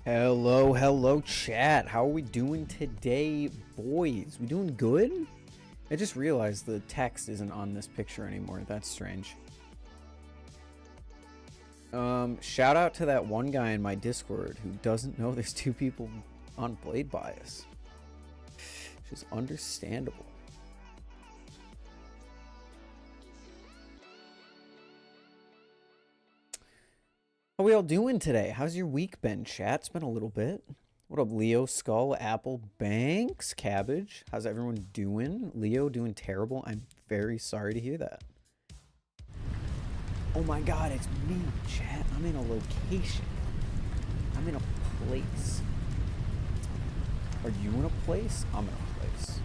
Hello chat. How are we doing today, boys? We doing good? I just realized the text isn't on this picture anymore. That's strange. Shout out to that one guy in my Discord who doesn't know there's two people on Blade Bias. Which is understandable. How we all doing today? How's your week been, chat? It's been a little bit. What up, Leo, Skull, Apple, Banks, Cabbage? How's everyone doing? Leo doing terrible? I'm very sorry to hear that. Oh my god, it's me, chat. I'm in a location. I'm in a place. Are you in a place? I'm in a place.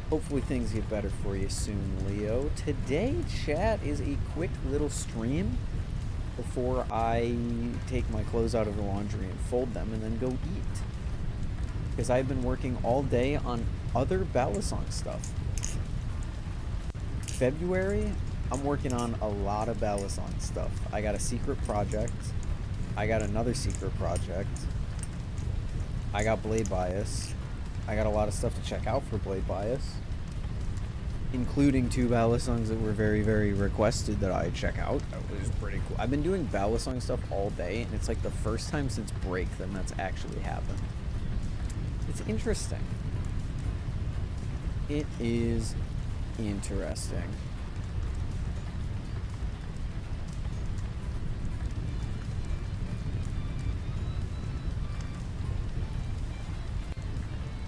Hopefully things get better for you soon, Leo. Today, chat, is a quick little stream before I take my clothes out of the laundry and fold them and then go eat. Because I've been working all day on other Balisong stuff. February, I'm working on a lot of Balisong stuff. I got a secret project. I got another secret project. I got Blade Bias. I got a lot of stuff to check out for Blade Bias, including two Balisongs that were very, very requested that I check out. That was pretty cool. I've been doing Balisong stuff all day, and it's like the first time since break that that's actually happened. It's interesting. It is interesting.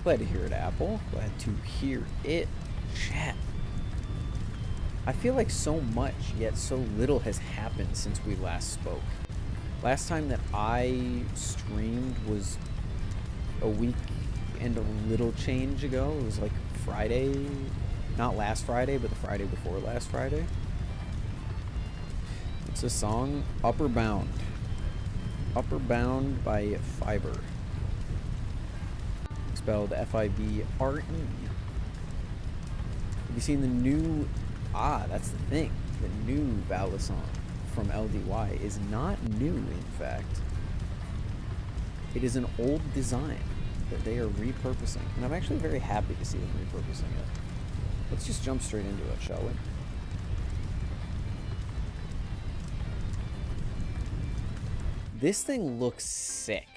Glad to hear it, Apple. Glad to hear it, chat. I feel like so much, yet so little has happened since we last spoke. Last time that I streamed was a week and a little change ago. It was like Friday, not last Friday, but the Friday before last Friday. It's a song, Upper Bound. Upper Bound by Fiber. Spelled F-I-B-R-E. Have you seen the new... Ah, that's the thing. The new Balisong from LDY is not new, in fact. It is an old design that they are repurposing. And I'm actually very happy to see them repurposing it. Let's just jump straight into it, shall we? This thing looks sick.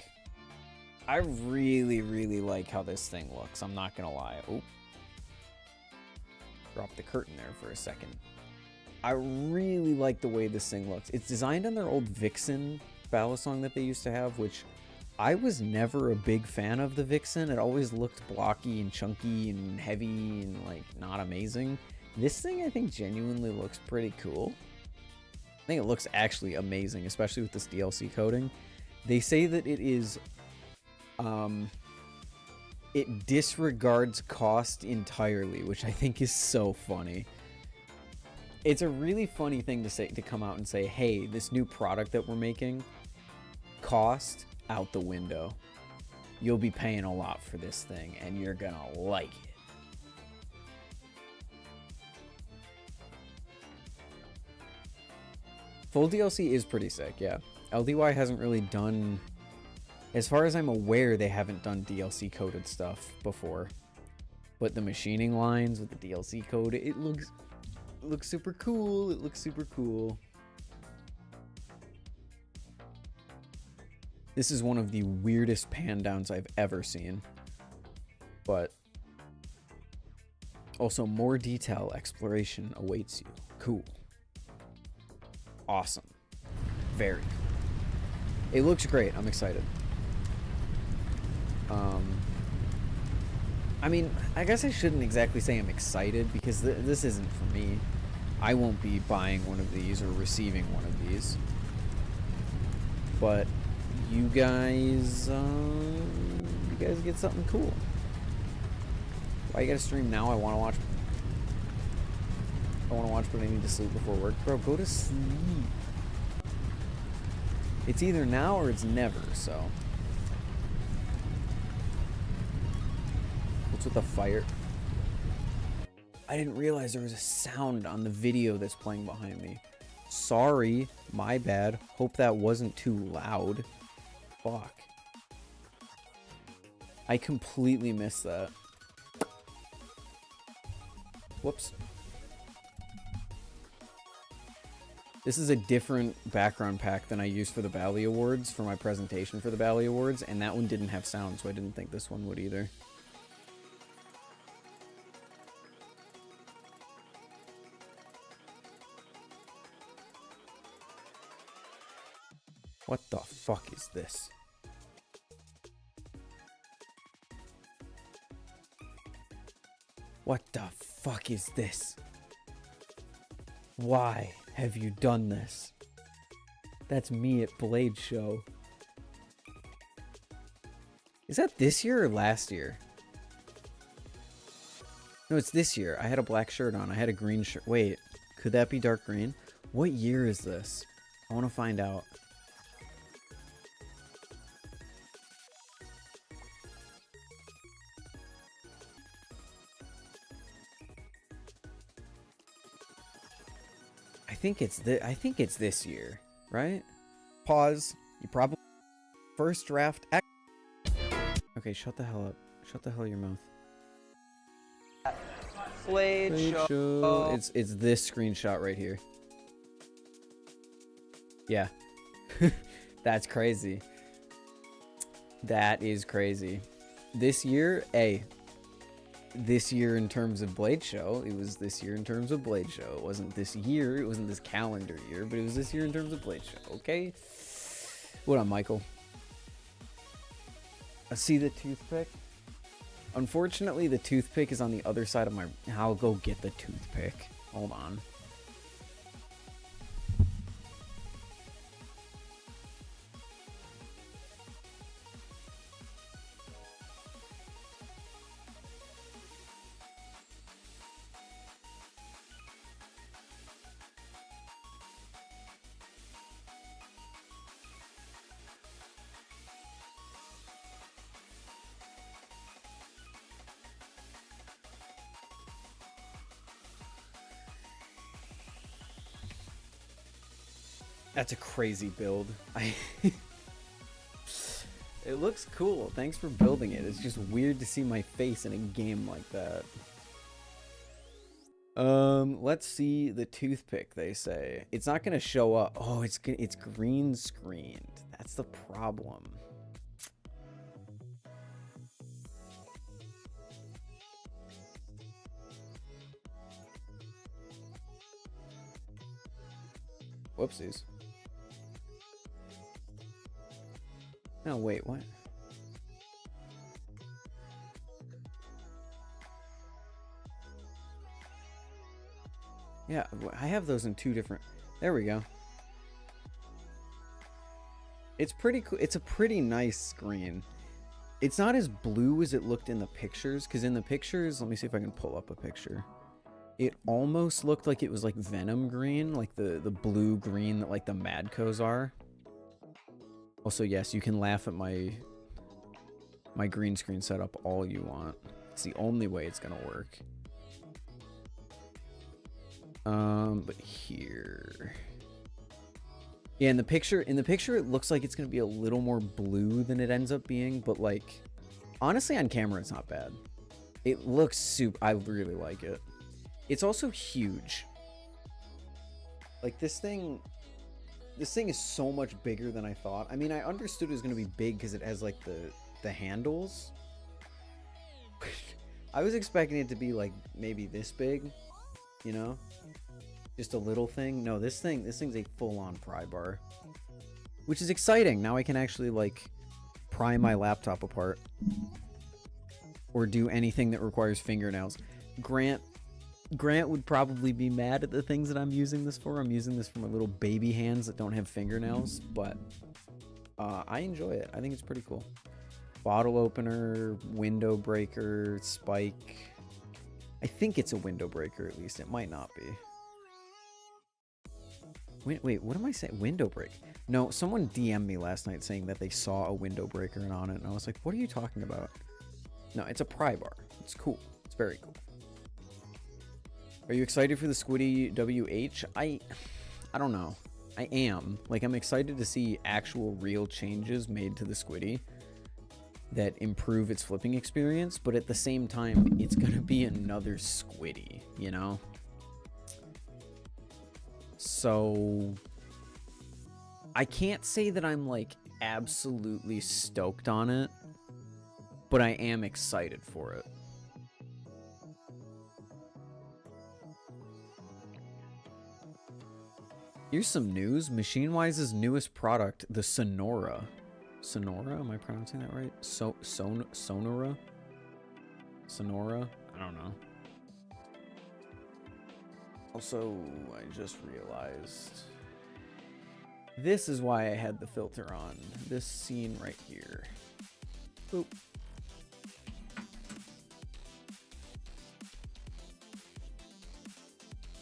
I really, really like how this thing looks. I'm not gonna lie. Oh, dropped the curtain there for a second. I really like the way this thing looks. It's designed on their old Vixen Balisong that they used to have, which I was never a big fan of the Vixen. It always looked blocky and chunky and heavy and like not amazing. This thing I think genuinely looks pretty cool. I think it looks actually amazing, especially with this DLC coating. They say that it is, it disregards cost entirely, which I think is so funny. It's a really funny thing to say, to come out and say, hey, this new product that we're making, cost out the window. You'll be paying a lot for this thing, and you're gonna like it. Full DLC is pretty sick, yeah. LDY hasn't really done... As far as I'm aware, they haven't done DLC-coded stuff before. But the machining lines with the DLC code, it looks super cool. It looks super cool. This is one of the weirdest pan downs I've ever seen. But also more detail exploration awaits you. Cool. Awesome. Very cool. It looks great. I'm excited. I mean, I guess I shouldn't exactly say I'm excited because this isn't for me. I won't be buying one of these or receiving one of these. But you guys get something cool. Why you gotta stream now? I want to watch, but I need to sleep before work. Bro, go to sleep. It's either now or it's never, so. What's with the fire? I didn't realize there was a sound on the video that's playing behind me. Sorry, my bad. Hope that wasn't too loud. Fuck. I completely missed that. Whoops. This is a different background pack than I used for the Bally Awards, for my presentation for the Bally Awards, and that one didn't have sound, so I didn't think this one would either. What the fuck is this? What the fuck is this? Why have you done this? That's me at Blade Show. Is that this year or last year? No, it's this year. I had a black shirt on. I had a green shirt. Wait, could that be dark green? What year is this? I want to find out. I think it's this year, right? Pause. You probably first draft. Okay, shut the hell up. Shut the hell your mouth. Blade show. It's this screenshot right here. Yeah. That's crazy. That is crazy. This year, this year in terms of Blade Show, it was this year in terms of Blade Show. It wasn't this year, it wasn't this calendar year, but it was this year in terms of Blade Show, okay? What up, Michael? I see the toothpick. Unfortunately, the toothpick is on the other side of my... I'll go get the toothpick. Hold on. That's a crazy build. It looks cool. Thanks for building it. It's just weird to see my face in a game like that. Let's see the toothpick, they say. It's not gonna show up. Oh, it's green screened. That's the problem. Whoopsies. No, wait, what? Yeah, I have those in 2 different... There we go. It's pretty cool. It's a pretty nice screen. It's not as blue as it looked in the pictures, because in the pictures... Let me see if I can pull up a picture. It almost looked like it was like Venom green, like the blue green that like the Madcos are. Also, yes, you can laugh at my green screen setup all you want. It's the only way it's gonna work. But here. Yeah, in the picture it looks like it's gonna be a little more blue than it ends up being, but like honestly on camera it's not bad. It looks super. I really like it. It's also huge. Like this thing is so much bigger than I thought. I mean, I understood it was going to be big because it has like the handles. I was expecting it to be like maybe this big, you know? Just a little thing. No, this thing's a full-on pry bar. Which is exciting. Now I can actually like pry my laptop apart. Or do anything that requires fingernails. Grant would probably be mad at the things that I'm using this for. I'm using this for my little baby hands that don't have fingernails, but I enjoy it. I think it's pretty cool. Bottle opener, window breaker, spike. I think it's a window breaker at least. It might not be. Wait, what am I saying? Window break? No, someone DM'd me last night saying that they saw a window breaker and on it, and I was like, what are you talking about? No, it's a pry bar. It's cool. It's very cool. Are you excited for the Squiddy WH? I don't know. I am. Like, I'm excited to see actual real changes made to the Squiddy that improve its flipping experience, but at the same time, it's gonna be another Squiddy, you know? So I can't say that I'm like absolutely stoked on it, but I am excited for it. Here's some news. Machinewise's newest product, the Sonora. Sonora? Am I pronouncing that right? Sonora? Sonora? I don't know. Also, I just realized this is why I had the filter on. This scene right here. Boop.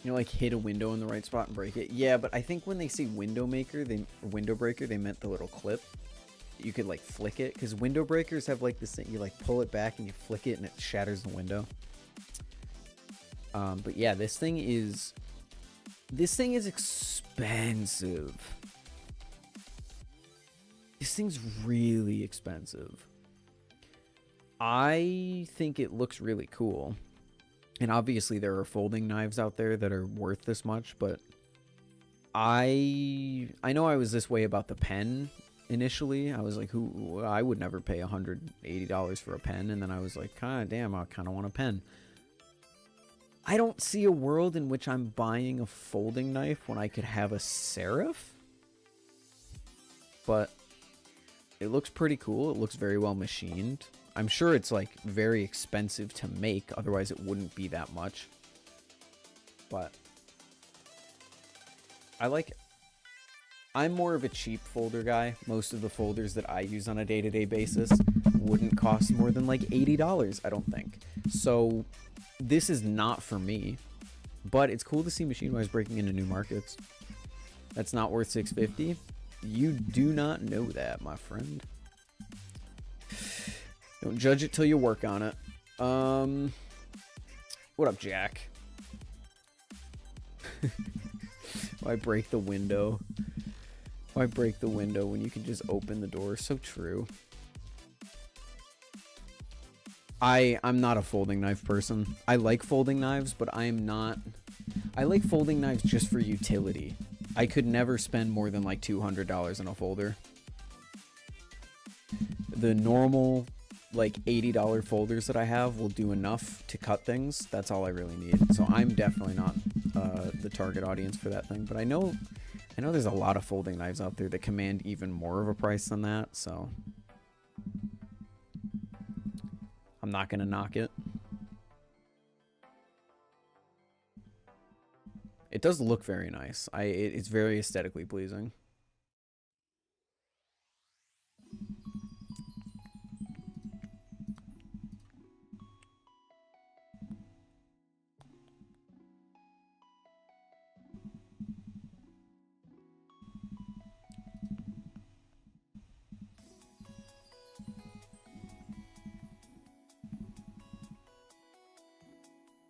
You know, like hit a window in the right spot and break it. Yeah, but I think when they say window breaker, they meant the little clip. You could like flick it, because window breakers have like this thing. You like pull it back and you flick it and it shatters the window. But yeah, this thing is expensive. This thing's really expensive. I think it looks really cool. And obviously there are folding knives out there that are worth this much, but I know I was this way about the pen initially. I was like, I would never pay $180 for a pen, and then I was like, God damn, I kind of want a pen. I don't see a world in which I'm buying a folding knife when I could have a serif. But it looks pretty cool. It looks very well machined. I'm sure it's like very expensive to make, otherwise it wouldn't be that much. But I'm more of a cheap folder guy. Most of the folders that I use on a day-to-day basis wouldn't cost more than like $80, I don't think. So this is not for me, but it's cool to see Machinewise breaking into new markets. That's not worth $650. You do not know that, my friend. Don't judge it till you work on it. What up, Jack? Why break the window? Why break the window when you can just open the door? So true. I'm not a folding knife person. I like folding knives, but I'm not... I like folding knives just for utility. I could never spend more than like $200 in a folder. The normal like $80 folders that I have will do enough to cut things. That's all I really need. So I'm definitely not the target audience for that thing. But I know there's a lot of folding knives out there that command even more of a price than that. So I'm not gonna knock it. It does look very nice. It's very aesthetically pleasing.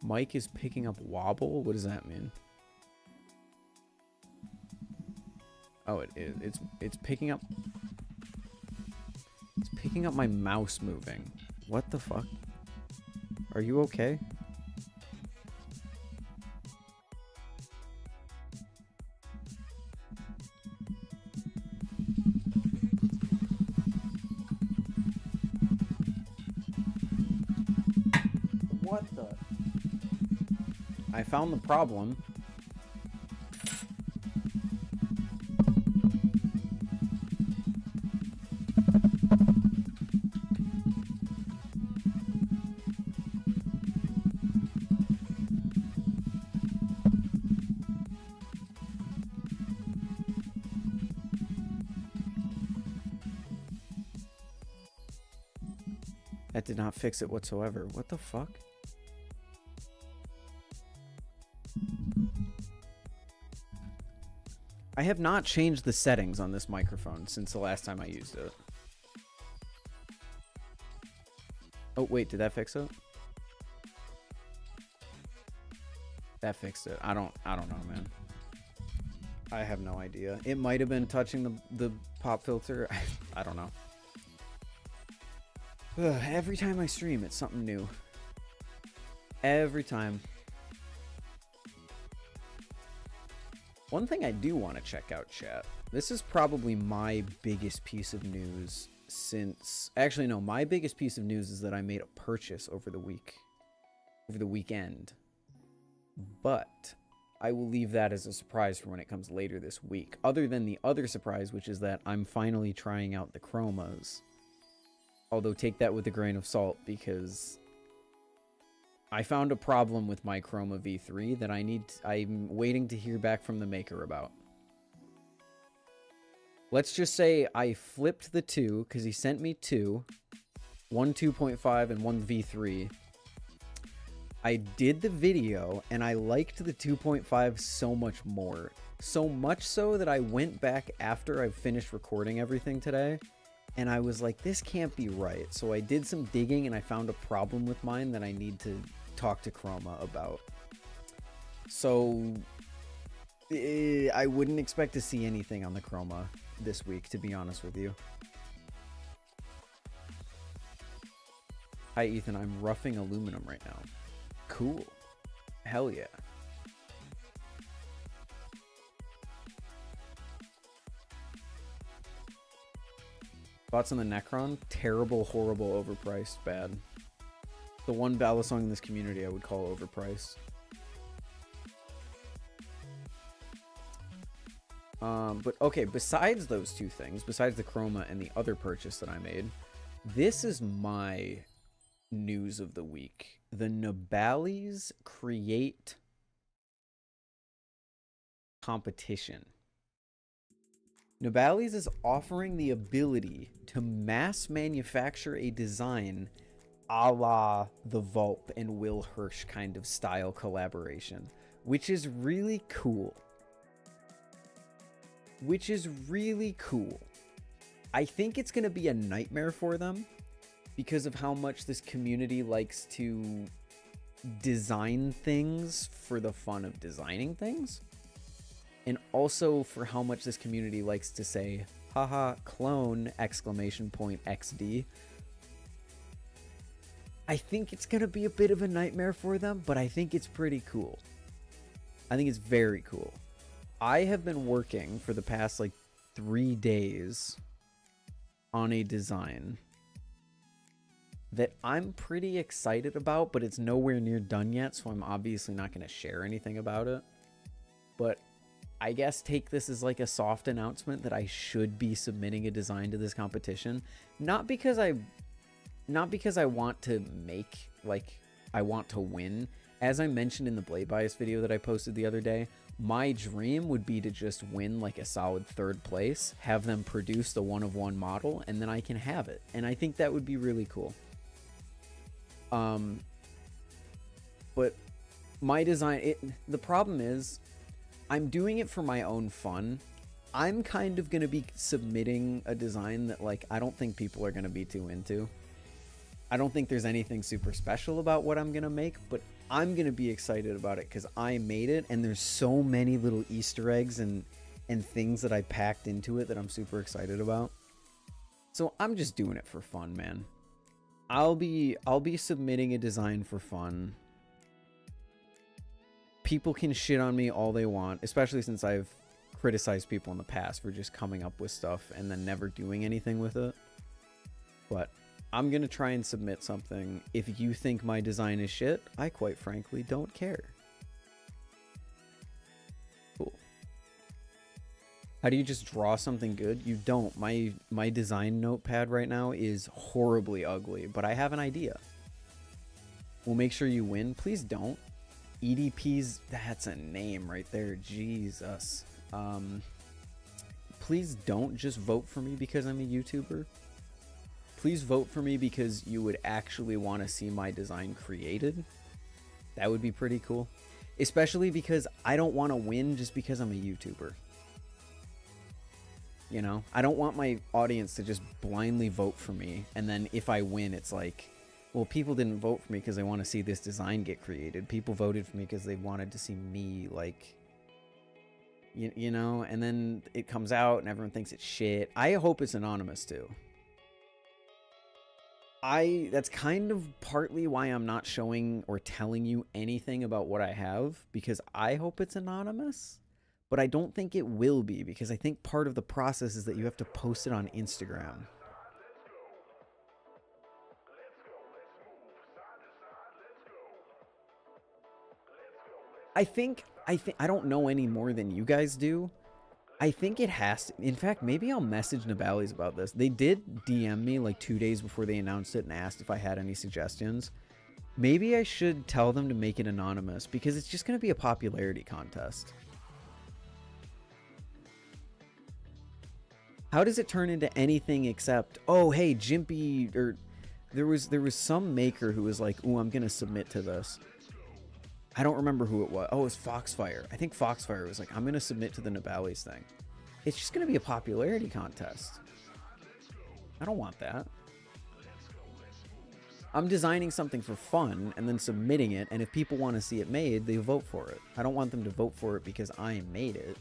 Mike is picking up wobble? What does that mean? Oh, it is. It's picking up... It's picking up my mouse moving. What the fuck? Are you okay? What the... I found the problem. That did not fix it whatsoever. What the fuck? I have not changed the settings on this microphone since the last time I used it. Oh, wait, did that fix it? That fixed it. I don't know, man. I have no idea. It might have been touching the pop filter. I don't know. Ugh, every time I stream, it's something new. Every time. One thing I do want to check out, chat. This is probably my biggest piece of news since... Actually, no. My biggest piece of news is that I made a purchase over the weekend. But I will leave that as a surprise for when it comes later this week. Other than the other surprise, which is that I'm finally trying out the chromas. Although take that with a grain of salt, because I found a problem with my Chroma V3 that I'm waiting to hear back from the maker about. Let's just say I flipped the two, because he sent me two. One 2.5 and one V3. I did the video, and I liked the 2.5 so much more. So much so that I went back after I finished recording everything today, and I was like, this can't be right. So I did some digging, and I found a problem with mine that I need to talk to Chroma about. So I wouldn't expect to see anything on the Chroma this week, to be honest with you. Hi, Ethan. I'm roughing aluminum right now. Cool. Hell yeah. Thoughts on the Necron? Terrible, horrible, overpriced, bad. The one Balisong in this community I would call overpriced. But okay, besides those two things, besides the Chroma and the other purchase that I made, this is my news of the week. The Nabali's Create competition. Nabali's is offering the ability to mass manufacture a design a la the Vulp and Will Hirsch kind of style collaboration, which is really cool. I think it's going to be a nightmare for them because of how much this community likes to design things for the fun of designing things. And also for how much this community likes to say, haha, clone, exclamation point, XD. I think it's going to be a bit of a nightmare for them, but I think it's pretty cool. I think it's very cool. I have been working for the past like 3 days on a design that I'm pretty excited about, but it's nowhere near done yet, so I'm obviously not going to share anything about it. But I guess take this as like a soft announcement that I should be submitting a design to this competition. Not because I want to make, like, I want to win. As I mentioned in the blade bias video that I posted the other day, my dream would be to just win like a solid 3rd place, have them produce the 1 of 1 model, and then I can have it. And I think that would be really cool. But my design, the problem is, I'm doing it for my own fun. I'm kind of going to be submitting a design that, like, I don't think people are going to be too into. I don't think there's anything super special about what I'm going to make, but I'm going to be excited about it because I made it, and there's so many little Easter eggs and things that I packed into it that I'm super excited about. So I'm just doing it for fun, man. I'll be submitting a design for fun. People can shit on me all they want, especially since I've criticized people in the past for just coming up with stuff and then never doing anything with it. But I'm going to try and submit something. If you think my design is shit, I quite frankly don't care. Cool. How do you just draw something good? You don't. My design notepad right now is horribly ugly, but I have an idea. We'll make sure you win. Please don't. EDP's, that's a name right there. Jesus. Please don't just vote for me because I'm a YouTuber. Please vote for me because you would actually want to see my design created. That would be pretty cool. Especially because I don't want to win just because I'm a YouTuber. You know, I don't want my audience to just blindly vote for me, and then if I win, it's like, well, people didn't vote for me because they want to see this design get created. People voted for me because they wanted to see me, like, you know, and then it comes out and everyone thinks it's shit. I hope it's anonymous too. That's kind of partly why I'm not showing or telling you anything about what I have, because I hope it's anonymous. But I don't think it will be, because I think part of the process is that you have to post it on Instagram. I don't know any more than you guys do. I think it has to. In fact, maybe I'll message Nabali's about this. They did DM me like 2 days before they announced it and asked if I had any suggestions. Maybe I should tell them to make it anonymous, because it's just going to be a popularity contest. How does it turn into anything except, oh, hey, Jimpy, or there was some maker who was like, ooh, I'm going to submit to this. I don't remember who it was. Oh, it was Foxfire. I think Foxfire was like, I'm going to submit to the Nabali's thing. It's just going to be a popularity contest. I don't want that. I'm designing something for fun and then submitting it, and if people want to see it made, they vote for it. I don't want them to vote for it because I made it.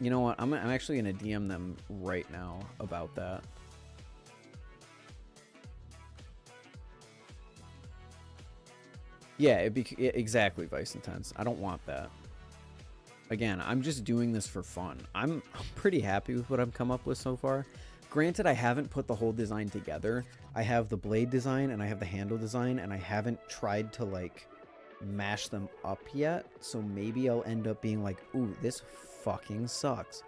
You know what? I'm actually going to DM them right now about that. Yeah, exactly, Vice Intense. I don't want that. Again, I'm just doing this for fun. I'm pretty happy with what I've come up with so far. Granted, I haven't put the whole design together. I have the blade design and I have the handle design, and I haven't tried to, like, mash them up yet, so maybe I'll end up being like, ooh, this fucking sucks.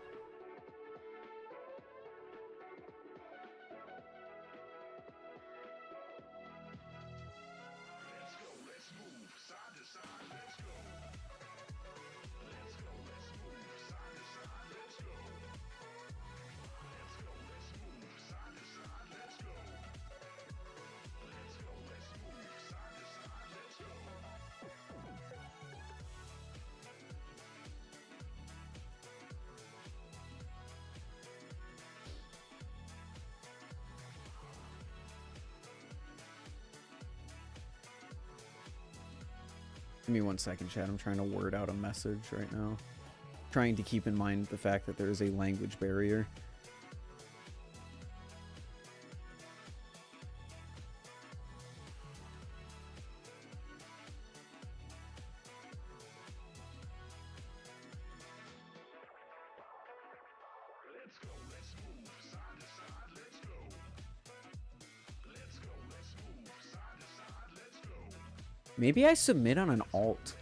Give me 1 second, chat. I'm trying to word out a message right now. trying to keep in mind the fact that there is a language barrier. Maybe I submit on an alt.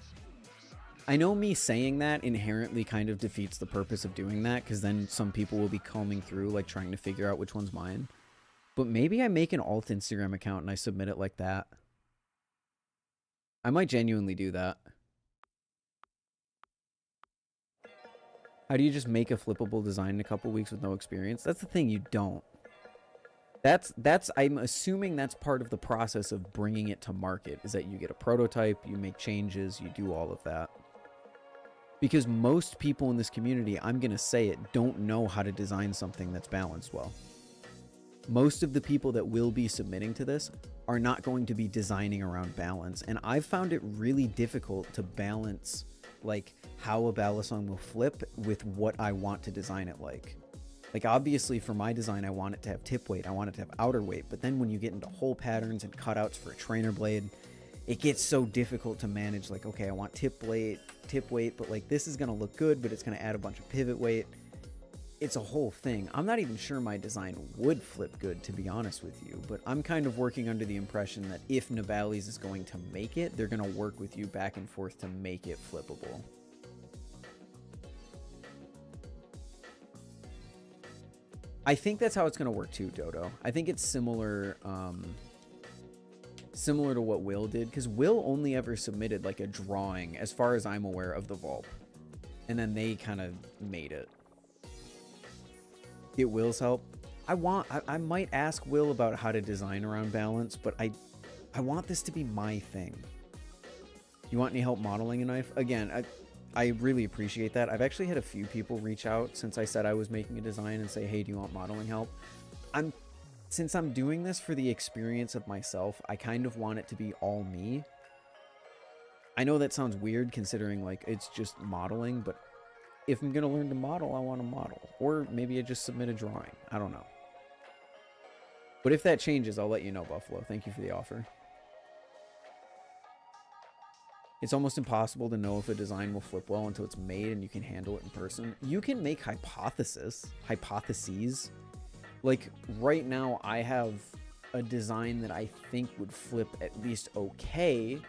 I know me saying that inherently kind of defeats the purpose of doing that, because then some people will be combing through, like, trying to figure out which one's mine. But maybe I make an alt Instagram account and I submit it like that. I might genuinely do that. How do you just make a flippable design in a couple weeks with no experience? That's the thing, you don't. I'm assuming that's part of the process of bringing it to market, is that you get a prototype, you make changes, you do all of that. Because most people in this community, I'm going to say it, don't know how to design something that's balanced well. Most of the people that will be submitting to this are not going to be designing around balance. And I've found it really difficult to balance, like, how a Balisong will flip with what I want to design it like. Like, obviously, for my design, I want it to have tip weight, I want it to have outer weight, but then when you get into hole patterns and cutouts for a trainer blade, it gets so difficult to manage, like, okay, I want tip weight, but, like, this is going to look good, but it's going to add a bunch of pivot weight. It's a whole thing. I'm not even sure my design would flip good, to be honest with you, but I'm kind of working under the impression that if Nabali's is going to make it, they're going to work with you back and forth to make it flippable. I think that's how it's going to work too, Dodo. I think it's similar similar to what Will did, because Will only ever submitted like a drawing, as far as I'm aware, of the Vulp. And then they kind of made it. Get Will's help. I might ask Will about how to design around balance, but I want this to be my thing. You want any help modeling a knife? Again, I really appreciate that. I've actually had a few people reach out since I said I was making a design and say, hey, do you want modeling help? Since I'm doing this for the experience of myself, I kind of want it to be all me. I know that sounds weird considering, like, it's just modeling, but if I'm going to learn to model, I want to model. Or maybe I just submit a drawing. I don't know. But if that changes, I'll let you know, Buffalo. Thank you for the offer. It's almost impossible to know if a design will flip well until it's made and you can handle it in person. You can make hypotheses. Like, right now, I have a design that I think would flip at least okay,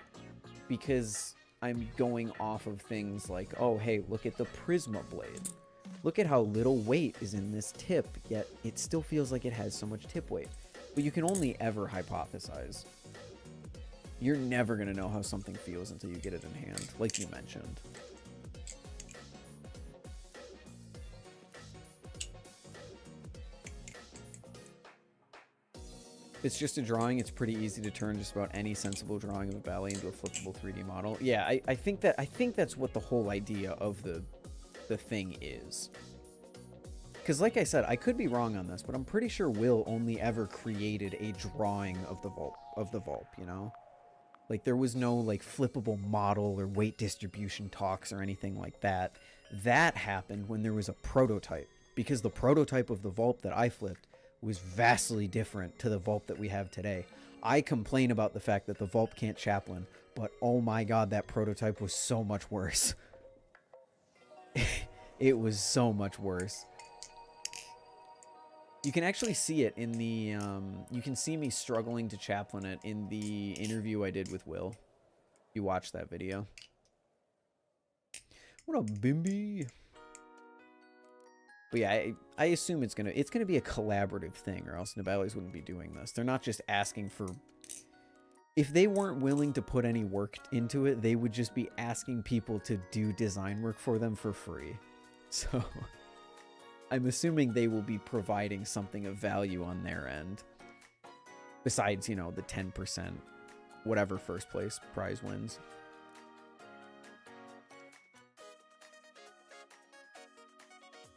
because I'm going off of things like, oh, hey, look at the Prisma blade. Look at how little weight is in this tip, yet it still feels like it has so much tip weight. But you can only ever hypothesize. You're never going to know how something feels until you get it in hand, like you mentioned. If it's just a drawing, it's pretty easy to turn just about any sensible drawing of a ballet into a flippable 3D model. Yeah, I think that's what the whole idea of the thing is. Because like I said, I could be wrong on this, but I'm pretty sure Will only ever created a drawing of the Vulp, you know? Like, there was no, like, flippable model or weight distribution talks or anything like that. That happened when there was a prototype, because the prototype of the Vulp that I flipped was vastly different to the Vulp that we have today. I complain about the fact that the Vulp can't chaplain, but oh my god, that prototype was so much worse. It was so much worse. You can actually see it in the, you can see me struggling to chaplain it in the interview I did with Will. You watched that video. What up, Bimby? But yeah, I assume it's gonna be a collaborative thing, or else Nabali's wouldn't be doing this. They're not just asking for... If they weren't willing to put any work into it, they would just be asking people to do design work for them for free. So... I'm assuming they will be providing something of value on their end. Besides, you know, the 10%, whatever first place prize wins.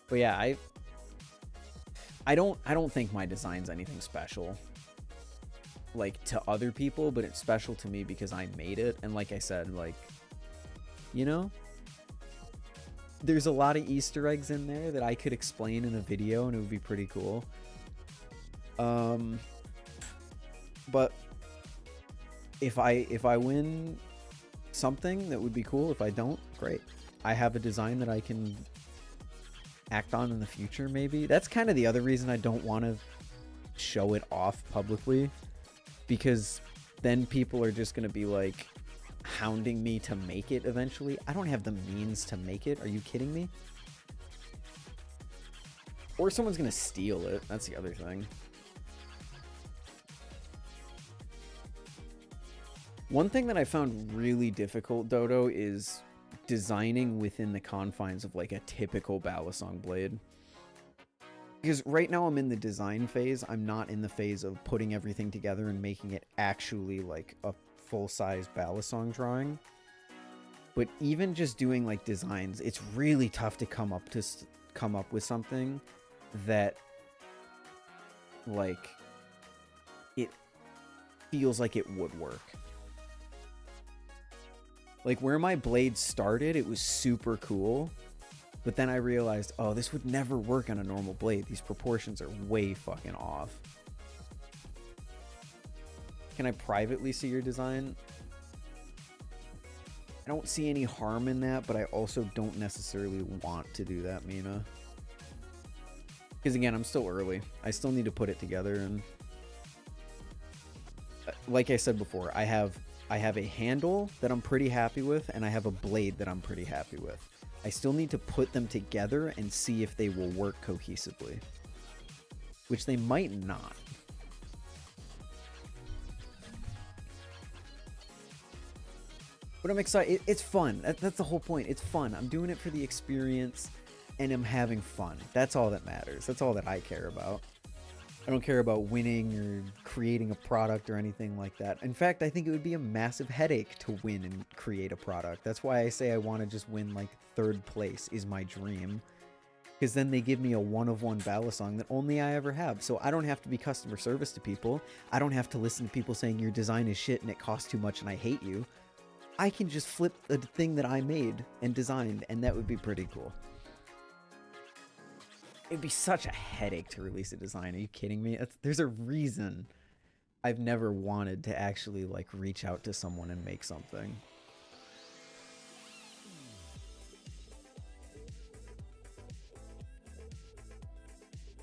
But yeah, I don't think my design's anything special, like, to other people, but it's special to me because I made it. And like I said, like, you know, there's a lot of Easter eggs in there that I could explain in a video, and it would be pretty cool. But if I win something, that would be cool. If I don't, great. I have a design that I can act on in the future, maybe. That's kind of the other reason I don't want to show it off publicly, because then people are just going to be like hounding me to make it eventually. I don't have the means to make it. Are you kidding me? Or someone's going to steal it. That's the other thing. One thing that I found really difficult, Dodo, is designing within the confines of like a typical Balisong blade. Because right now I'm in the design phase. I'm not in the phase of putting everything together and making it actually like a full-size Balisong drawing. But even just doing like designs, it's really tough to come up with something that like it feels like it would work. Like where my blade started, it was super cool. But then I realized, oh, this would never work on a normal blade. These proportions are way fucking off. Can I privately see your design? I don't see any harm in that, but I also don't necessarily want to do that, Mina. Because again, I'm still early. I still need to put it together, and like I said before, I have a handle that I'm pretty happy with, and I have a blade that I'm pretty happy with. I still need to put them together and see if they will work cohesively, which they might not. But I'm excited. It's fun. That's the whole point. It's fun. I'm doing it for the experience, and I'm having fun. That's all that matters. That's all that I care about. I don't care about winning or creating a product or anything like that. In fact, I think it would be a massive headache to win and create a product. That's why I say I want to just win like 3rd place is my dream. Because then they give me a one-of-one Balisong that only I ever have. So I don't have to be customer service to people. I don't have to listen to people saying your design is shit and it costs too much and I hate you. I can just flip the thing that I made and designed, and that would be pretty cool. It'd be such a headache to release a design. Are you kidding me? There's a reason I've never wanted to actually like reach out to someone and make something.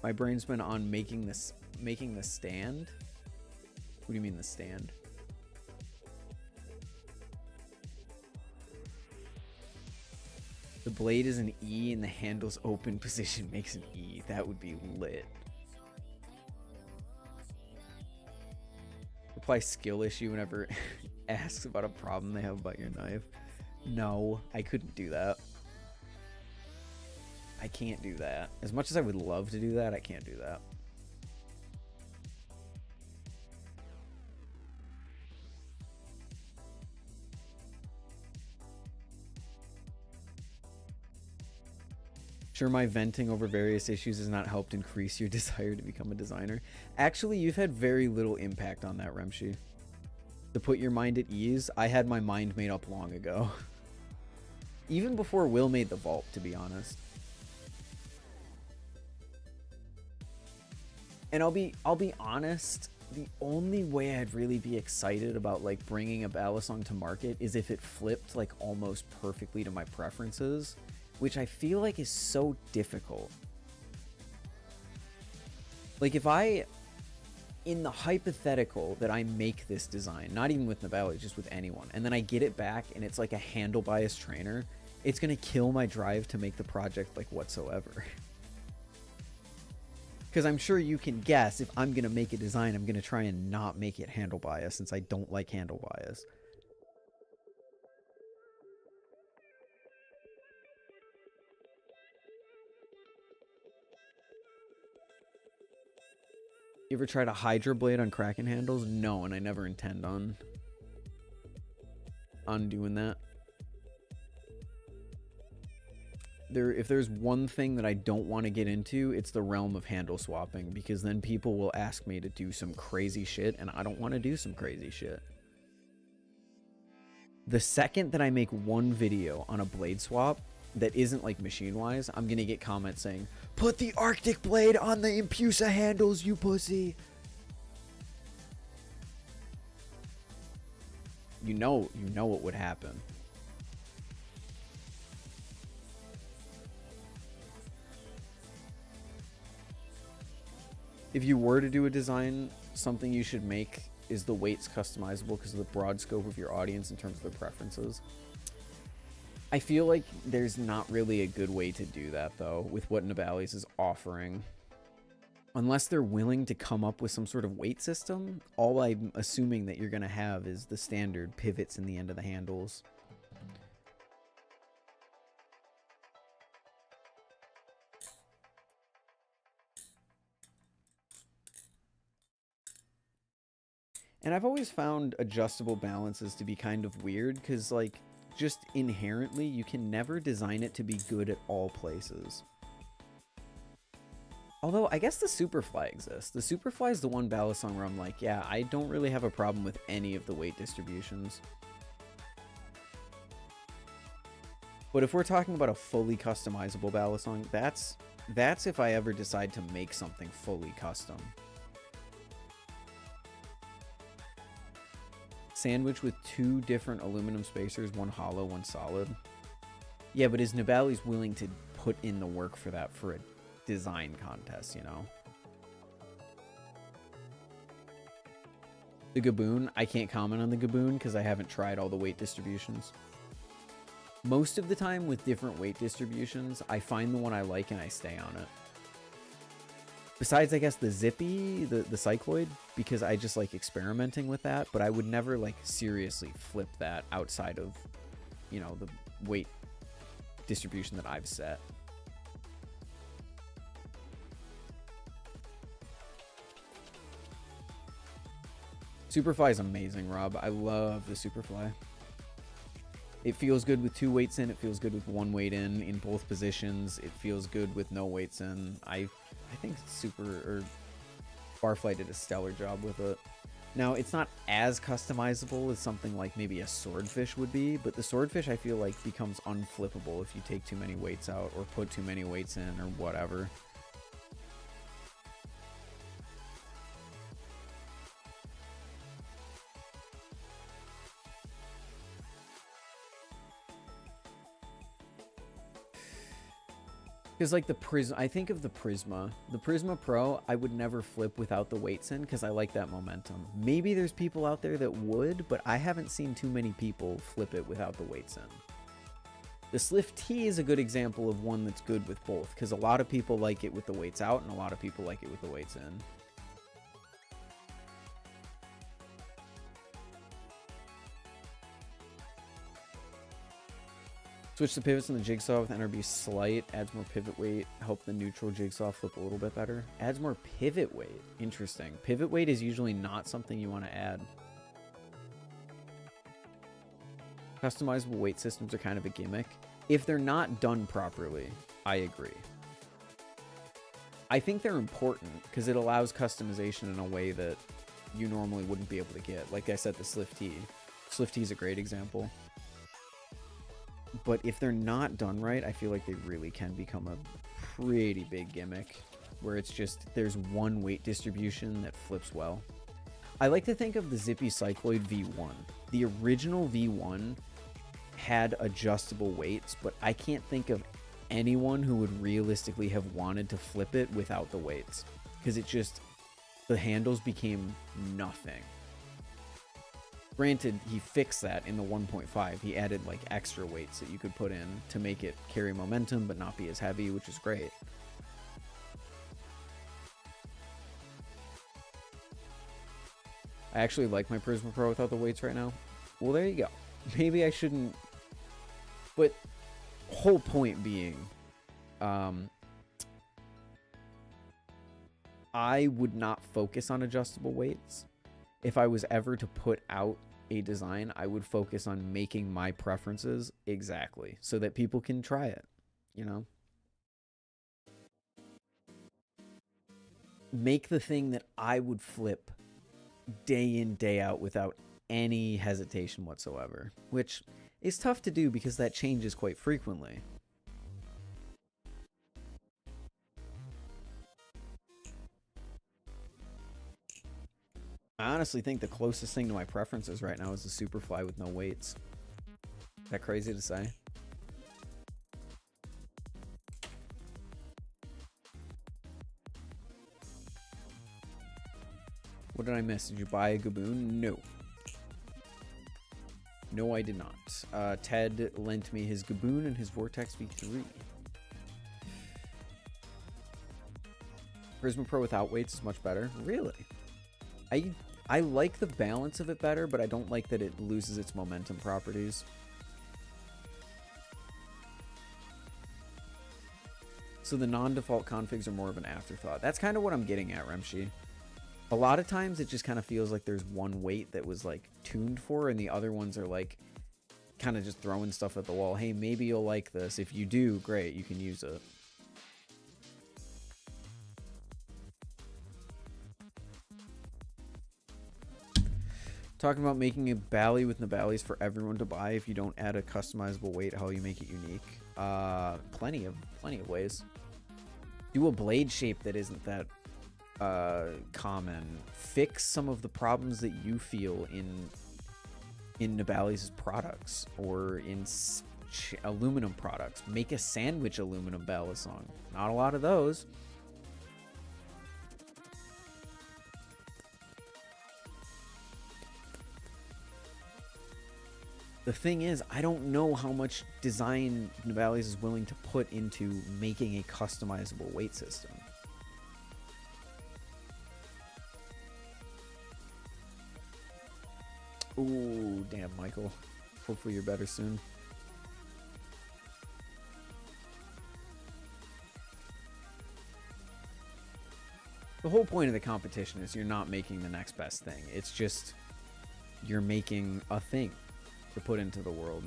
My brain's been on making the stand. What do you mean the stand? The blade is an E and the handle's open position makes an E. That would be lit. Reply skill issue whenever asks about a problem they have about your knife. No, I couldn't do that. I can't do that. As much as I would love to do that, I can't do that. Sure, my venting over various issues has not helped increase your desire to become a designer. Actually, you've had very little impact on that, Remshi. To put your mind at ease, I had my mind made up long ago. Even before Will made the vault, to be honest. And I'll be honest, the only way I'd really be excited about like bringing a Balisong to market is if it flipped like almost perfectly to my preferences, which I feel like is so difficult. Like if in the hypothetical that I make this design, not even with Nabali, just with anyone, and then I get it back and it's like a handle bias trainer, it's gonna kill my drive to make the project like whatsoever. Because I'm sure you can guess if I'm gonna make a design, I'm gonna try and not make it handle bias since I don't like handle bias. You ever tried a Hydra blade on Kraken handles? No, and I never intend on doing that. If there's one thing that I don't want to get into, it's the realm of handle swapping, because then people will ask me to do some crazy shit, and I don't want to do some crazy shit. The second that I make one video on a blade swap, that isn't like Machinewise, I'm gonna get comments saying, "Put the Arctic blade on the Empusa handles, you pussy." You know what would happen. If you were to do a design, something you should make is the weights customizable because of the broad scope of your audience in terms of their preferences. I feel like there's not really a good way to do that, though, with what Nibali's is offering. Unless they're willing to come up with some sort of weight system, all I'm assuming that you're going to have is the standard pivots in the end of the handles. And I've always found adjustable balances to be kind of weird because, like, just inherently, you can never design it to be good at all places. Although, I guess the Superfly exists. The Superfly is the one Balisong where I'm like, yeah, I don't really have a problem with any of the weight distributions. But if we're talking about a fully customizable Balisong, that's if I ever decide to make something fully custom. Sandwich with 2 different aluminum spacers, one hollow, one solid. Yeah, but is Nibali's willing to put in the work for that for a design contest, you know? The Gaboon, I can't comment on the Gaboon because I haven't tried all the weight distributions. Most of the time with different weight distributions, I find the one I like and I stay on it. Besides, I guess, the Zippy, the cycloid, because I just like experimenting with that, but I would never, like, seriously flip that outside of, you know, the weight distribution that I've set. Superfly is amazing, Rob. I love the Superfly. It feels good with 2 weights in. It feels good with 1 weight in both positions. It feels good with no weights in. I think Barfly did a stellar job with it. Now, it's not as customizable as something like maybe a Swordfish would be, but the Swordfish I feel like becomes unflippable if you take too many weights out or put too many weights in or whatever. Because, like, the Prisma, I think of the Prisma. The Prisma Pro, I would never flip without the weights in because I like that momentum. Maybe there's people out there that would, but I haven't seen too many people flip it without the weights in. The SlifT is a good example of one that's good with both because a lot of people like it with the weights out and a lot of people like it with the weights in. Switch the pivots in the jigsaw with NRB slight. Adds more pivot weight. Help the neutral jigsaw flip a little bit better. Adds more pivot weight. Interesting. Pivot weight is usually not something you want to add. Customizable weight systems are kind of a gimmick. If they're not done properly, I agree. I think they're important because it allows customization in a way that you normally wouldn't be able to get. Like I said, the SlifT. SlifT is a great example. But if they're not done right, I feel like they really can become a pretty big gimmick where it's just there's one weight distribution that flips well. I like to think of the Zippy Cycloid V1. The original V1 had adjustable weights, but I can't think of anyone who would realistically have wanted to flip it without the weights because it just, the handles became nothing. Granted, he fixed that in the 1.5. He added like extra weights that you could put in to make it carry momentum but not be as heavy, which is great. I actually like my Prisma Pro without the weights right now. Well, there you go. Maybe I shouldn't. But whole point being, I would not focus on adjustable weights. If I was ever to put out a design, I would focus on making my preferences exactly so that people can try it, you know? Make the thing that I would flip day in, day out without any hesitation whatsoever, which is tough to do because that changes quite frequently. I honestly think the closest thing to my preferences right now is the Superfly with no weights. Is that crazy to say? What did I miss? Did you buy a Gaboon? No. No, I did not. Ted lent me his Gaboon and his Vortex V3. Prisma Pro without weights is much better. Really? I like the balance of it better, but I don't like that it loses its momentum properties. So the non-default configs are more of an afterthought. That's kind of what I'm getting at, Remshi. A lot of times it just kind of feels like there's one weight that was like tuned for, and the other ones are like kind of just throwing stuff at the wall. Hey, maybe you'll like this. If you do, great, you can use it. Talking about making a Bally with Nabali's for everyone to buy. If you don't add a customizable weight, how you make it unique? Plenty of ways. Do a blade shape that isn't that common. Fix some of the problems that you feel in Nabali's products or in aluminum products. Make a sandwich aluminum Balisong. Not a lot of those. The thing is, I don't know how much design Nabali's is willing to put into making a customizable weight system. Ooh, damn, Michael. Hopefully you're better soon. The whole point of the competition is you're not making the next best thing. It's just you're making a thing to put into the world.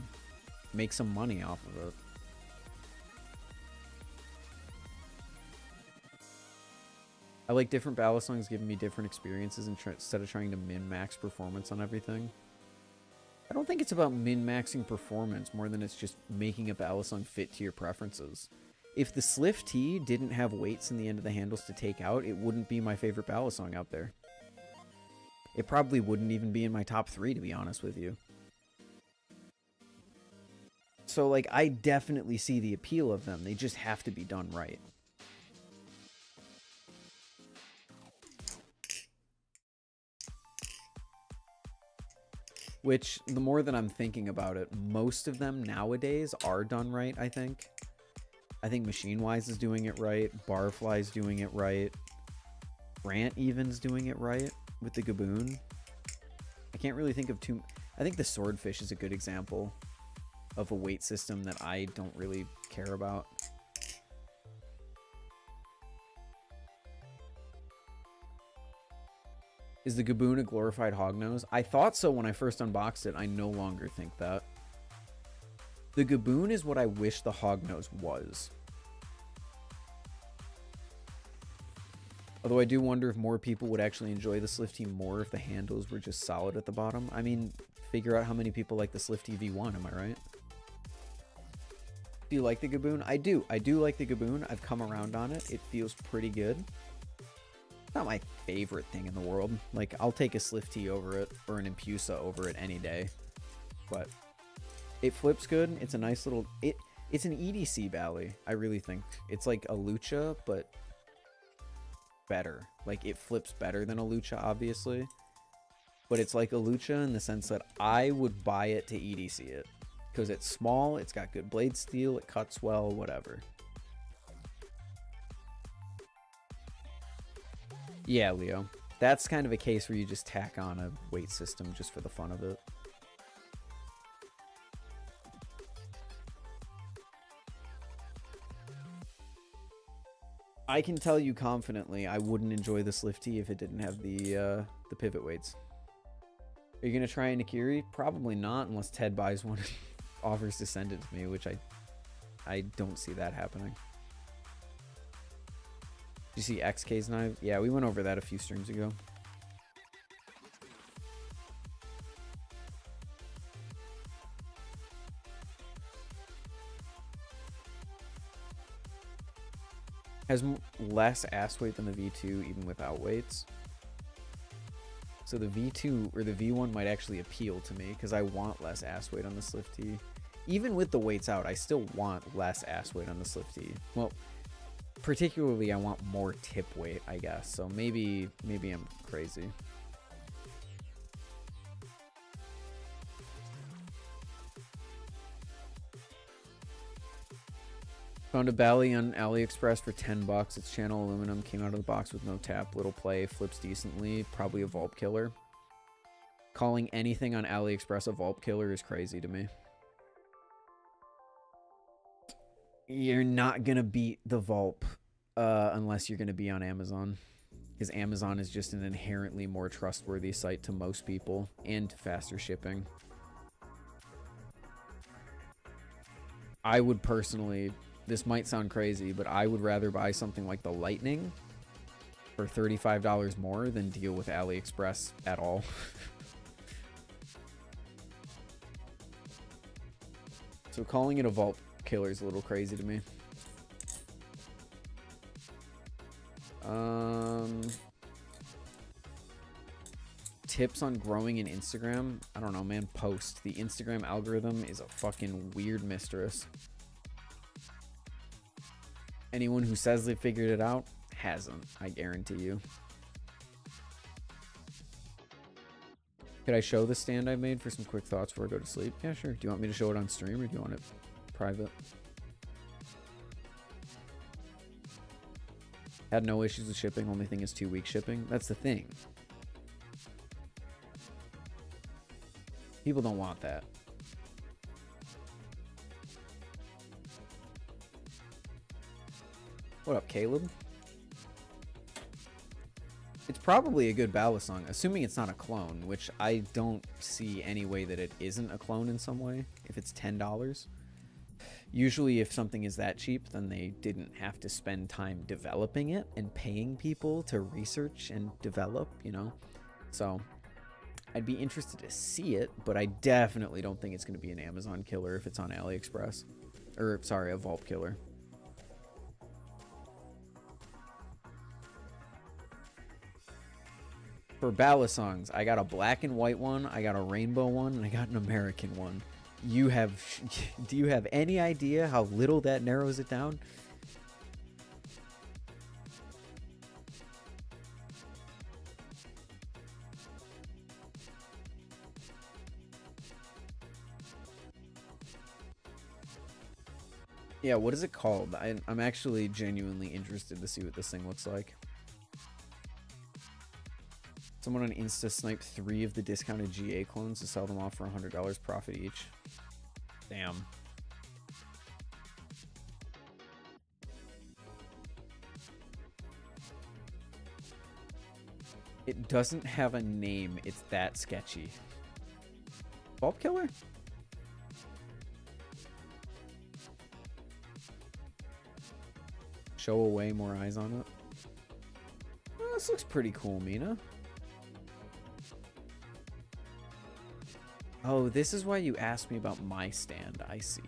Make some money off of it. I like different Balisongs giving me different experiences instead of trying to min-max performance on everything. I don't think it's about min-maxing performance more than it's just making a Balisong fit to your preferences. If the SlifT didn't have weights in the end of the handles to take out, it wouldn't be my favorite Balisong out there. It probably wouldn't even be in my top 3, to be honest with you. So, like, I definitely see the appeal of them. They just have to be done right. Which, the more that I'm thinking about it, most of them nowadays are done right, I think. I think Machinewise is doing it right. Barfly's doing it right. Grant even's doing it right with the Gaboon. I can't really think of too... I think the Swordfish is a good example of a weight system that I don't really care about. Is the Gaboon a glorified hognose? I thought so when I first unboxed it. I no longer think that. The Gaboon is what I wish the hognose was. Although I do wonder if more people would actually enjoy the SlifT more if the handles were just solid at the bottom. I mean, figure out how many people like the SlifT V1, am I right? Do you like the Gaboon? I do. I do like the Gaboon. I've come around on it. It feels pretty good. Not my favorite thing in the world. Like, I'll take a SlifT over it or an Empusa over it any day. But it flips good. It's a nice little... It's an EDC Bally, I really think. It's like a Lucha, but better. Like, it flips better than a Lucha, obviously. But it's like a Lucha in the sense that I would buy it to EDC it. Because it's small, it's got good blade steel, it cuts well, whatever. Yeah, Leo. That's kind of a case where you just tack on a weight system just for the fun of it. I can tell you confidently I wouldn't enjoy the SlifT if it didn't have the pivot weights. Are you going to try an Akiri? Probably not unless Ted buys one and offers to send it to me, which I don't see that happening. You see XK's knife? Yeah, we went over that a few streams ago. Has less ass weight than the V2 even without weights. So the V2 or the V1 might actually appeal to me because I want less ass weight on the SlifT. Even with the weights out, I still want less ass weight on the SlifT. Well, particularly I want more tip weight, I guess. So maybe I'm crazy. Found a Bally on AliExpress for 10 bucks. It's channel aluminum, came out of the box with no tap, little play, flips decently, probably a Vulp killer. Calling anything on AliExpress a Vulp killer is crazy to me. You're not gonna beat the Vulp unless you're gonna be on Amazon. Because Amazon is just an inherently more trustworthy site to most people and faster shipping. I would personally... This might sound crazy, but I would rather buy something like the Lightning for $35 more than deal with AliExpress at all. So calling it a Vault killer is a little crazy to me. Tips on growing in Instagram? I don't know, man. Post. The Instagram algorithm is a fucking weird mistress. Anyone who says they figured it out hasn't, I guarantee you. Could I show the stand I made for some quick thoughts before I go to sleep? Yeah, sure. Do you want me to show it on stream or do you want it private? Had no issues with shipping. Only thing is 2 week shipping. That's the thing. People don't want that. What up, Caleb? It's probably a good Balisong, assuming it's not a clone, which I don't see any way that it isn't a clone in some way, if it's $10. Usually if something is that cheap, then they didn't have to spend time developing it and paying people to research and develop, you know? So I'd be interested to see it, but I definitely don't think it's going to be an Amazon killer if it's on AliExpress. Or, sorry, a Vulp killer. For Balisongs, I got a black and white one, I got a rainbow one, and I got an American one. Do you have any idea how little that narrows it down? Yeah, what is it called? I'm actually genuinely interested to see what this thing looks like. Someone on Insta sniped 3 of the discounted GA clones to sell them off for $100 profit each. Damn. It doesn't have a name. It's that sketchy. Bulb killer? Show away more eyes on it. Oh, this looks pretty cool, Mina. Oh, this is why you asked me about my stand. I see.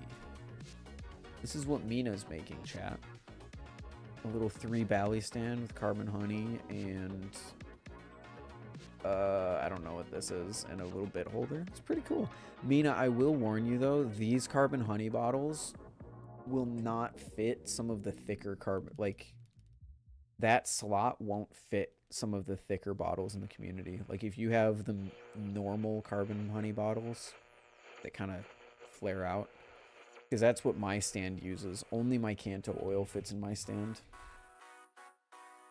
This is what Mina's making, chat. A little 3 Bally stand with carbon honey and... I don't know what this is. And a little bit holder. It's pretty cool. Mina, I will warn you, though. These carbon honey bottles will not fit some of the thicker carbon... Like, that slot won't fit some of the thicker bottles in the community. Like if you have the normal carbon honey bottles that kind of flare out, because that's what my stand uses. Only my Kanto oil fits in my stand.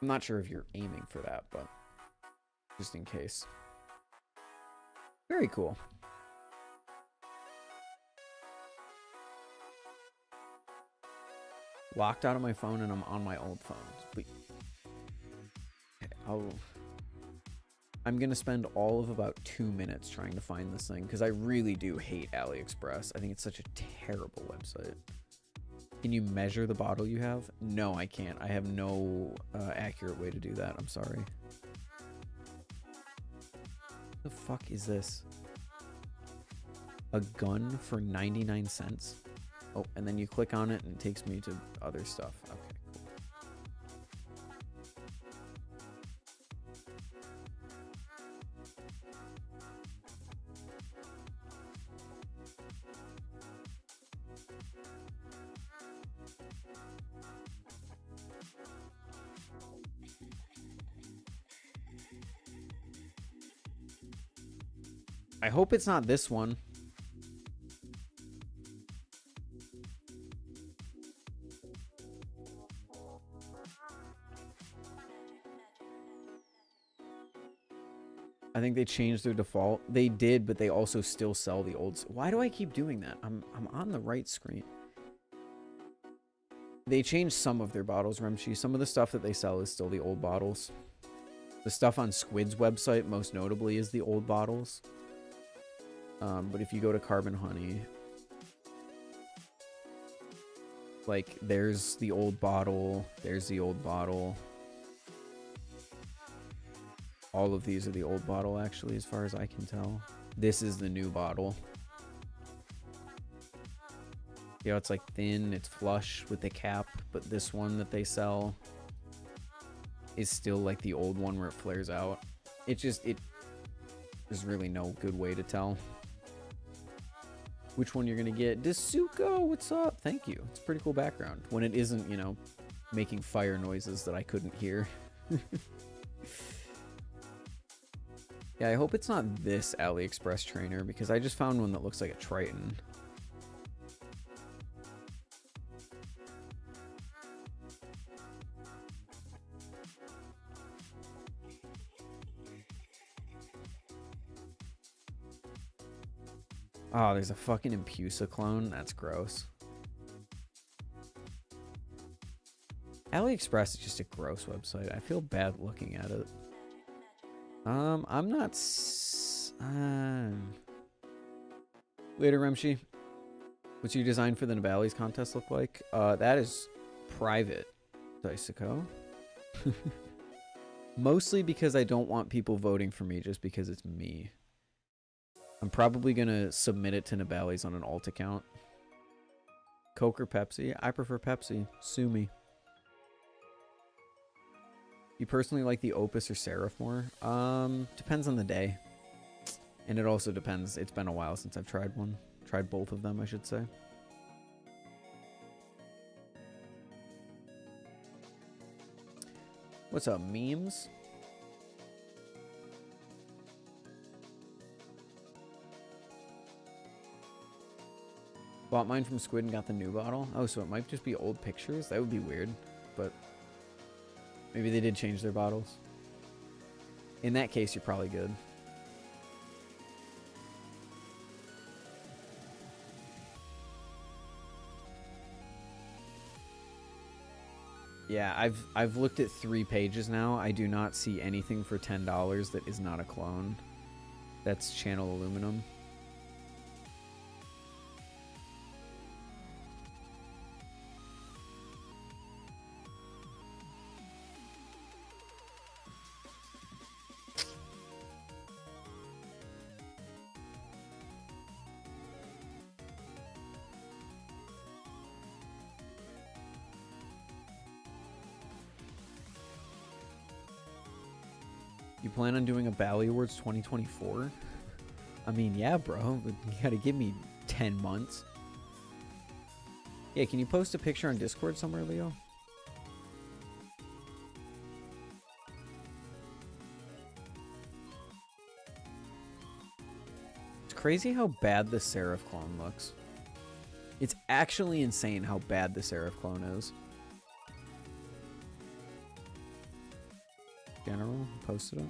I'm not sure if you're aiming for that, but just in case. Very cool. Locked out of my phone and I'm on my old phone. But I'm gonna spend all of about 2 minutes trying to find this thing because I really do hate AliExpress. I think it's such a terrible website. Can you measure the bottle you have? No, I can't. I have no accurate way to do that. I'm sorry. The fuck is this? A gun for 99 cents? Oh, and then you click on it and it takes me to other stuff. Okay. Cool. I hope it's not this one. I think they changed their default. They did, but they also still sell the old. Why do I keep doing that? I'm on the right screen. They changed some of their bottles, Remchi. Some of the stuff that they sell is still the old bottles. The stuff on Squid's website, most notably, is the old bottles. But if you go to Carbon Honey, like, there's the old bottle, there's the old bottle. All of these are the old bottle, actually, as far as I can tell. This is the new bottle. You know, it's like thin, it's flush with the cap, but this one that they sell is still like the old one where it flares out. There's really no good way to tell which one you're gonna get. Dasuko, what's up? Thank you. It's a pretty cool background when it isn't, you know, making fire noises that I couldn't hear. Yeah, I hope it's not this AliExpress trainer because I just found one that looks like a Triton. Oh, there's a fucking Empusa clone. That's gross. AliExpress is just a gross website. I feel bad looking at it. I'm not... Later, Remshi. What's your design for the Nabali's contest look like? That is private, Daisuko. Mostly because I don't want people voting for me just because it's me. I'm probably going to submit it to Nabali's on an alt account. Coke or Pepsi? I prefer Pepsi. Sue me. You personally like the Opus or Seraph more? Depends on the day. And it also depends. It's been a while since I've tried one. Tried both of them, I should say. What's up, memes? Bought mine from Squid and got the new bottle. Oh, so it might just be old pictures? That would be weird, but maybe they did change their bottles. In that case, you're probably good. Yeah, I've looked at 3 pages now. I do not see anything for $10 that is not a clone. That's Channel Aluminum. You plan on doing a Bally Awards 2024? I mean, yeah, bro. But you gotta give me 10 months. Yeah, can you post a picture on Discord somewhere, Leo? It's crazy how bad the Seraph clone looks. It's actually insane how bad the Seraph clone is. General, posted it.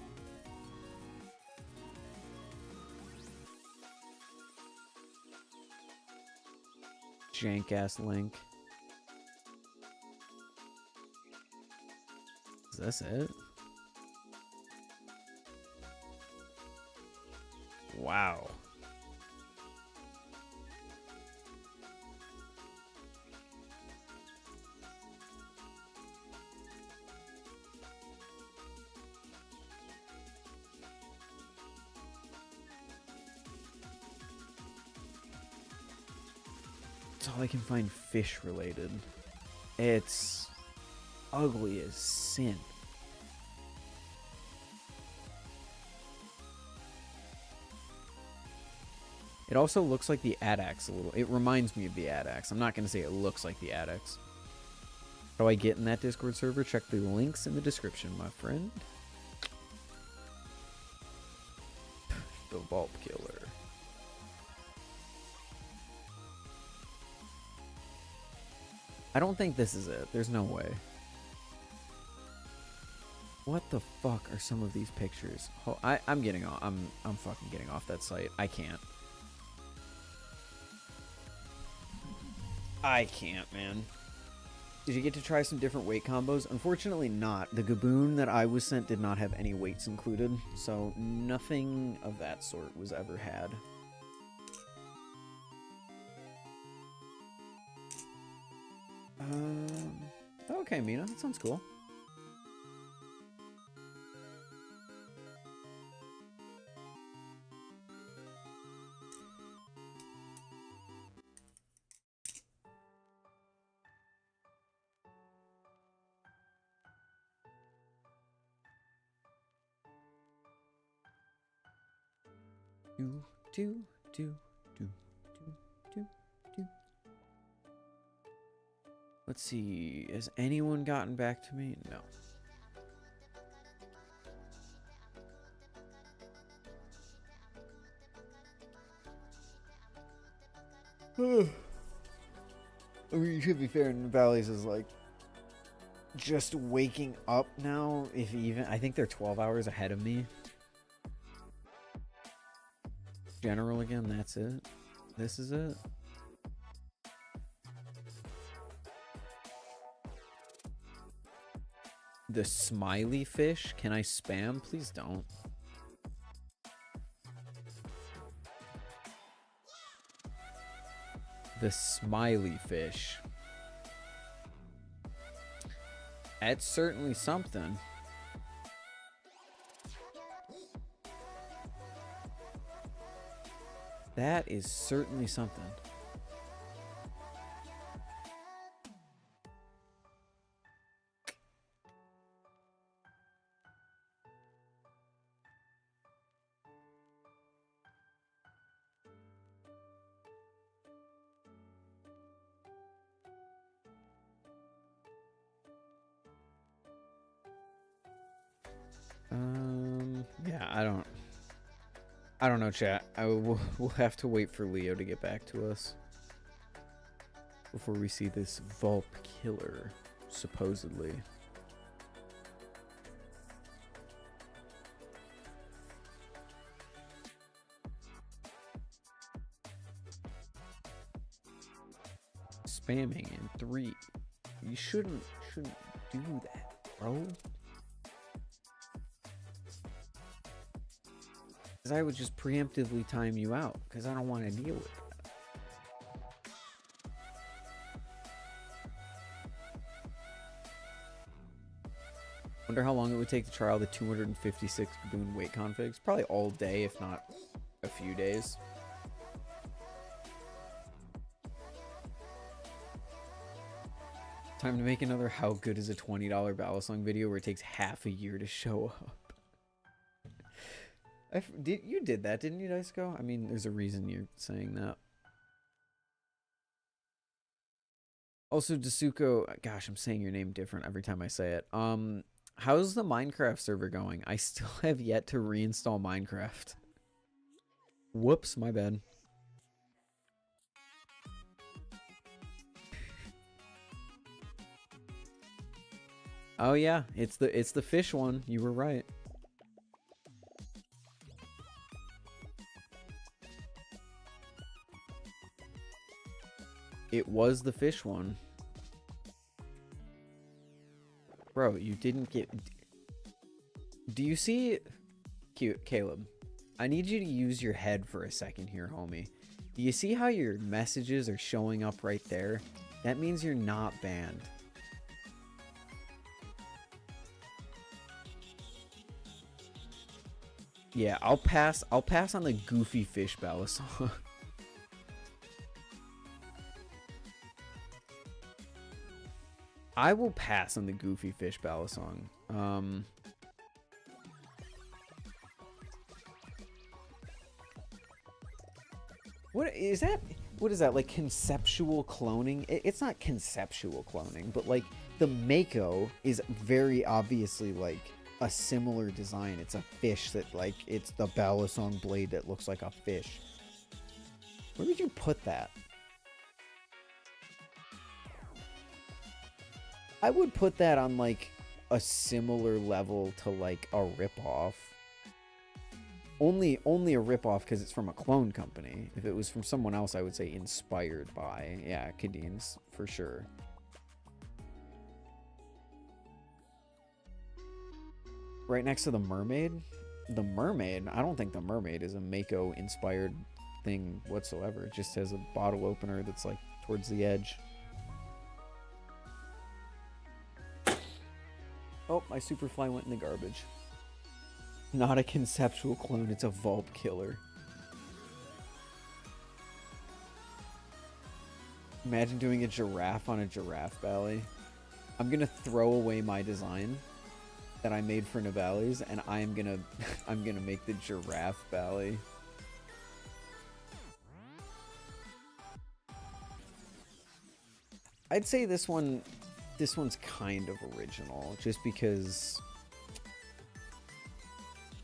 Jank ass link. Is this it? Wow. That's all I can find fish related. It's ugly as sin. It also looks like the Adax a little. It reminds me of the Adax. I'm not going to say it looks like the Adax. How do I get in that Discord server? Check the links in the description, my friend. The Vault Killer. I don't think this is it. There's no way. What the fuck are some of these pictures? Oh, I'm getting off. I'm fucking getting off that site. I can't. I can't, man. Did you get to try some different weight combos? Unfortunately not. The Gaboon that I was sent did not have any weights included, so nothing of that sort was ever had. Okay, Mina, that sounds cool. Let's see, has anyone gotten back to me? No. I mean, to be fair, Valleys is like just waking up now, if even. I think they're 12 hours ahead of me. General again, that's it. This is it. The smiley fish? Can I spam? Please don't. The smiley fish. That's certainly something. That is certainly something. Yeah, I don't know, chat. We'll have to wait for Leo to get back to us before we see this Vault Killer, supposedly. Spamming in 3. You shouldn't do that, bro. Because I would just preemptively time you out, because I don't want to deal with that. Wonder how long it would take to trial the 256 Gaboon weight configs. Probably all day, if not a few days. Time to make another how good is a $20 Balisong video where it takes half a year to show up. You did that, didn't you, Diceco? I mean, there's a reason you're saying that. Also, Dasuko, gosh, I'm saying your name different every time I say it. How's the Minecraft server going? I still have yet to reinstall Minecraft. Whoops, my bad. Oh yeah, it's the fish one. You were right. It was the fish one. Bro, you didn't get... Do you see... Cute, Caleb. I need you to use your head for a second here, homie. Do you see how your messages are showing up right there? That means you're not banned. Yeah, I'll pass on the goofy fish Balisong. I will pass on the goofy fish Balisong. What is that? What is that, like conceptual cloning? It's not conceptual cloning, but like the Mako is very obviously like a similar design. It's a fish that like, it's the Balisong blade that looks like a fish. Where did you put that? I would put that on like a similar level to like a ripoff. Only a ripoff because it's from a clone company. If it was from someone else, I would say inspired by. Yeah, Kadine's for sure. Right next to the mermaid? The mermaid? I don't think the mermaid is a Mako inspired thing whatsoever. It just has a bottle opener that's like towards the edge. Oh, my Superfly went in the garbage. Not a conceptual clone, it's a Vulp killer. Imagine doing a giraffe on a giraffe belly. I'm gonna throw away my design that I made for Nibali's, and I'm gonna make the giraffe belly. I'd say this one's kind of original, just because.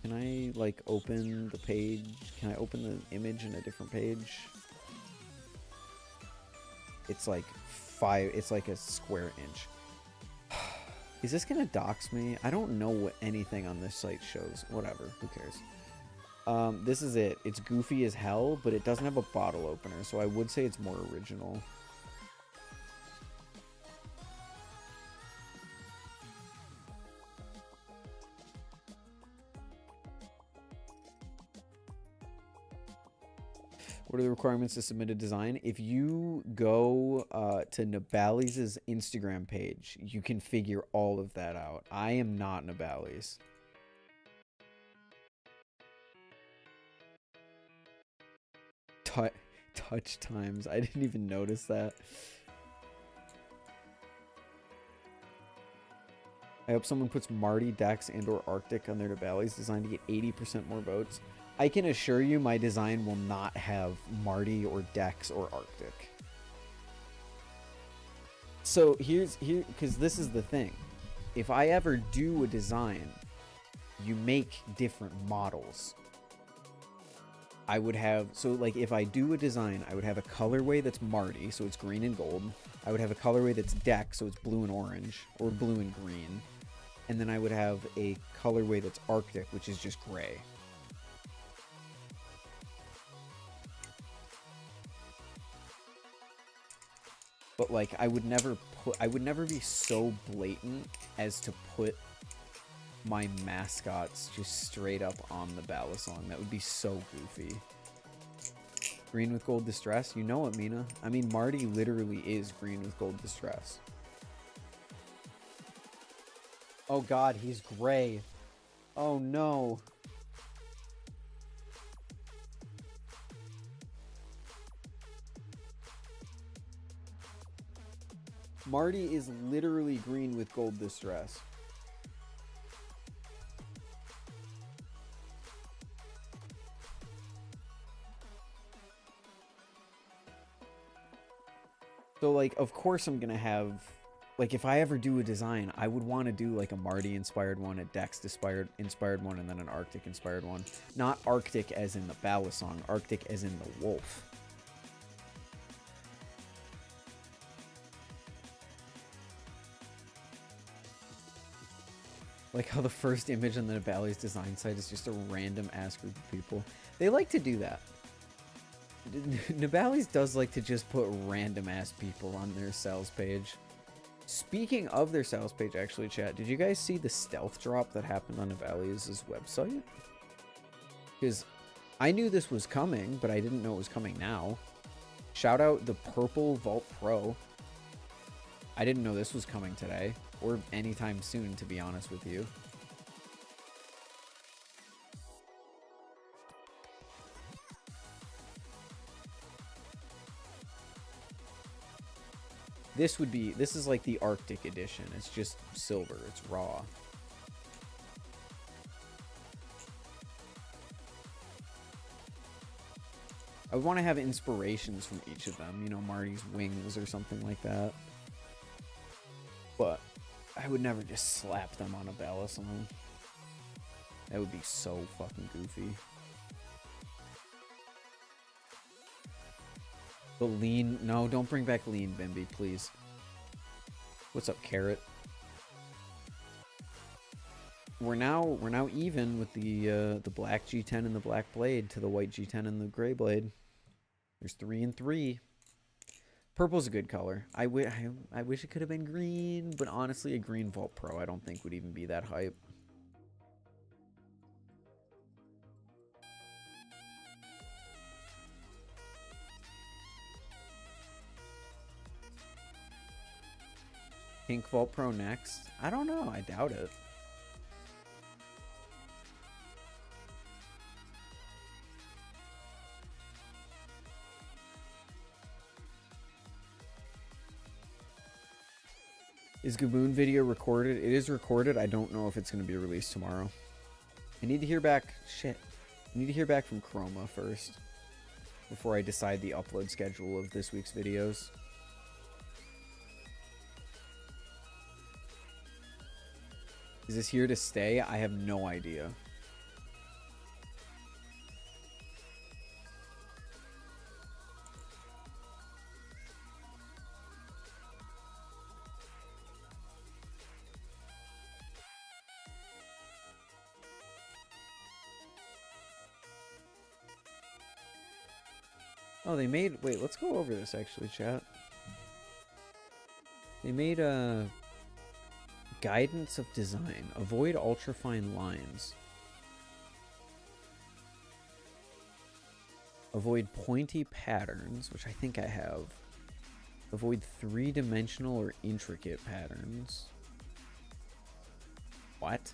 Can I like open the page? Can I open the image in a different page? It's like it's like a square inch. Is this gonna dox me? I don't know what anything on this site shows. Whatever, who cares? This is it. It's goofy as hell, but it doesn't have a bottle opener, so I would say it's more original. What are the requirements to submit a design? If you go to Nibali's Instagram page, you can figure all of that out. I am not Nibali's. Touch times. I didn't even notice that. I hope someone puts Marty, Dex, and or Arctic on their Nibali's design to get 80% more votes. I can assure you my design will not have Marty or Dex or Arctic. So because this is the thing. If I ever do a design, you make different models. I would have, so like if I do a design, I would have a colorway that's Marty, so it's green and gold. I would have a colorway that's Dex, so it's blue and orange, or blue and green. And then I would have a colorway that's Arctic, which is just gray. But like I would never be so blatant as to put my mascots just straight up on the Balisong. That would be so goofy. Green with gold distress? You know it, Mina. I mean, Marty literally is green with gold distress. Oh god, he's gray. Oh no. Marty is literally green with gold distress. So, like, of course I'm gonna have... Like, if I ever do a design, I would want to do, like, a Marty-inspired one, a Dex-inspired one, and then an Arctic-inspired one. Not Arctic as in the Balisong, Arctic as in the wolf. Like how the first image on the Nibali's design site is just a random-ass group of people. They like to do that. Nibali's does like to just put random-ass people on their sales page. Speaking of their sales page, actually, chat, did you guys see the stealth drop that happened on Nibali's website? Because I knew this was coming, but I didn't know it was coming now. Shout out the Purple Vault Pro. I didn't know this was coming today, or anytime soon, to be honest with you. This is like the Arctic edition. It's just silver, it's raw. I would want to have inspirations from each of them. You know, Marty's wings or something like that. But I would never just slap them on a Balisong. That would be so fucking goofy. But lean... No, don't bring back lean, Bimby, please. What's up, Carrot? We're now even with the black G10 and the black blade to the white G10 and the gray blade. There's 3 and 3. Purple's a good color. I wish it could have been green, but honestly, a green Vault Pro I don't think would even be that hype. Pink Vault Pro next? I don't know. I doubt it. Is Gaboon video recorded? It is recorded. I don't know if it's going to be released tomorrow. I need to hear back... Shit. I need to hear back from Chroma first. Before I decide the upload schedule of this week's videos. Is this here to stay? I have no idea. Oh, they made... Wait, let's go over this, actually, chat. They made a... Guidance of design. Avoid ultrafine lines. Avoid pointy patterns, which I think I have. Avoid three-dimensional or intricate patterns. What?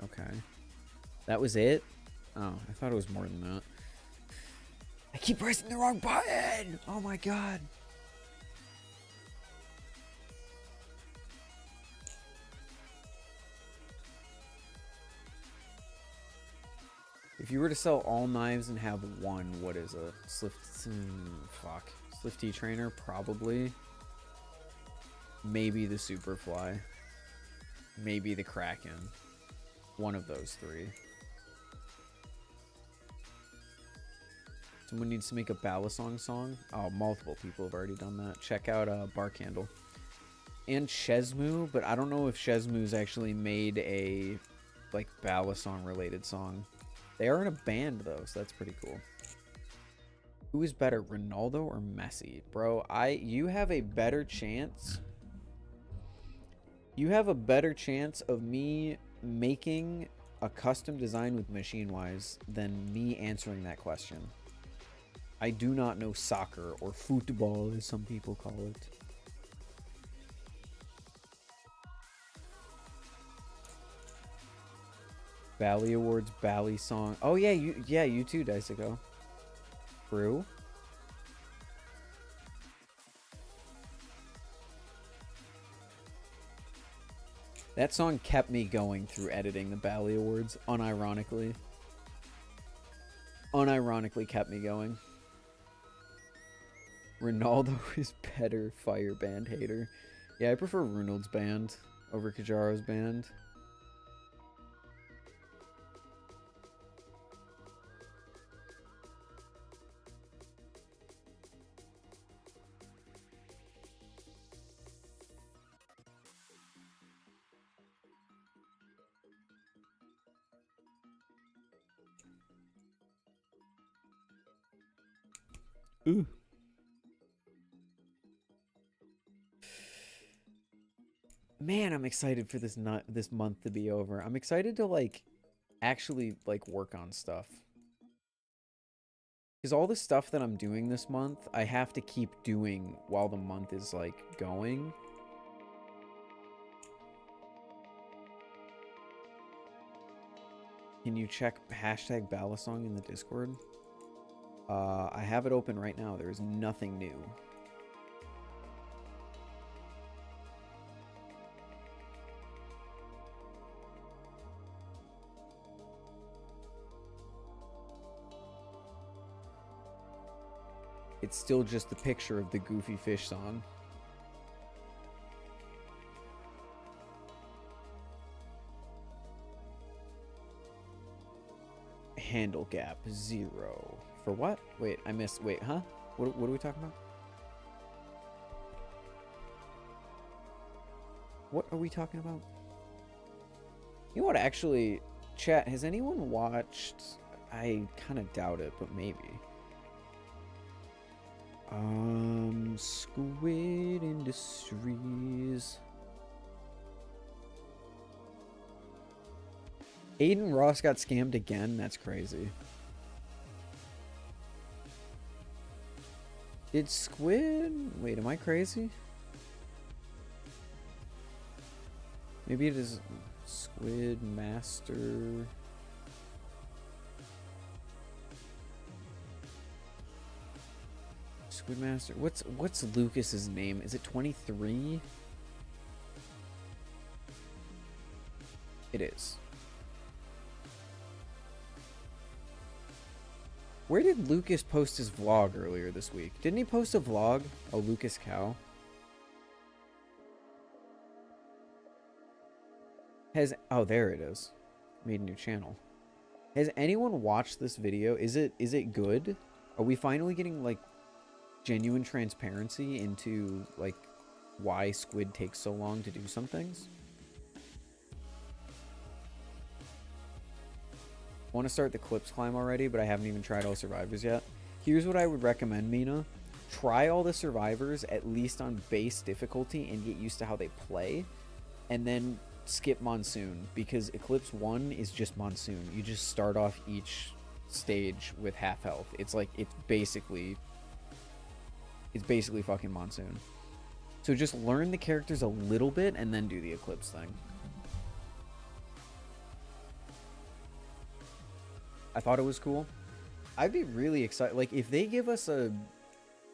Okay. That was it? Oh, I thought it was more than that. I keep pressing the wrong button! Oh my god. If you were to sell all knives and have one, what is a SlifT? Fuck. SlifT trainer? Probably. Maybe the Superfly. Maybe the Kraken. One of those three. Someone needs to make a Balisong song. Oh, multiple people have already done that. Check out Bark Candle. And Shezmu, but I don't know if Shezmu's actually made a like Balisong related song. They are in a band though, so that's pretty cool. Who is better, Ronaldo or Messi? Bro, you have a better chance. You have a better chance of me making a custom design with Machinewise than me answering that question. I do not know soccer, or football as some people call it. Bally Awards, Balisong. Oh yeah, you too, Daisuko. True. That song kept me going through editing the Bally Awards, unironically. Unironically kept me going. Ronaldo is better, Fire Band hater. Yeah, I prefer Ronald's band over Kajaro's band. Ooh. Man, I'm excited for this month to be over. I'm excited to like actually like work on stuff. Because all the stuff that I'm doing this month, I have to keep doing while the month is like going. Can you check hashtag Balisong in the Discord? I have it open right now. There is nothing new. It's still just the picture of the Goofy Fish song. Handle gap 0. For what? Wait, I missed. Wait, huh? What are we talking about? What are we talking about? You know what, actually, chat, has anyone watched... I kind of doubt it, but maybe. Squid Industries. Aiden Ross got scammed again? That's crazy. Did Squid... Wait, am I crazy? Maybe it is Squid Master... Squid Master... What's Lucas's name? Is it 23? It is. Where did Lucas post his vlog earlier this week? Didn't he post a vlog? Oh, Lucas Cow. Oh, there it is. Made a new channel. Has anyone watched this video? Is it good? Are we finally getting like genuine transparency into like why Squid takes so long to do some things? I want to start the Clips climb already, but I haven't even tried all survivors yet. Here's what I would recommend, Mina. Try all the survivors at least on base difficulty and get used to how they play, and then skip Monsoon, because Eclipse 1 is just Monsoon. You just start off each stage with half health. It's basically fucking Monsoon. So just learn the characters a little bit and then do the Eclipse thing. I thought it was cool. I'd be really excited. Like, if they give us a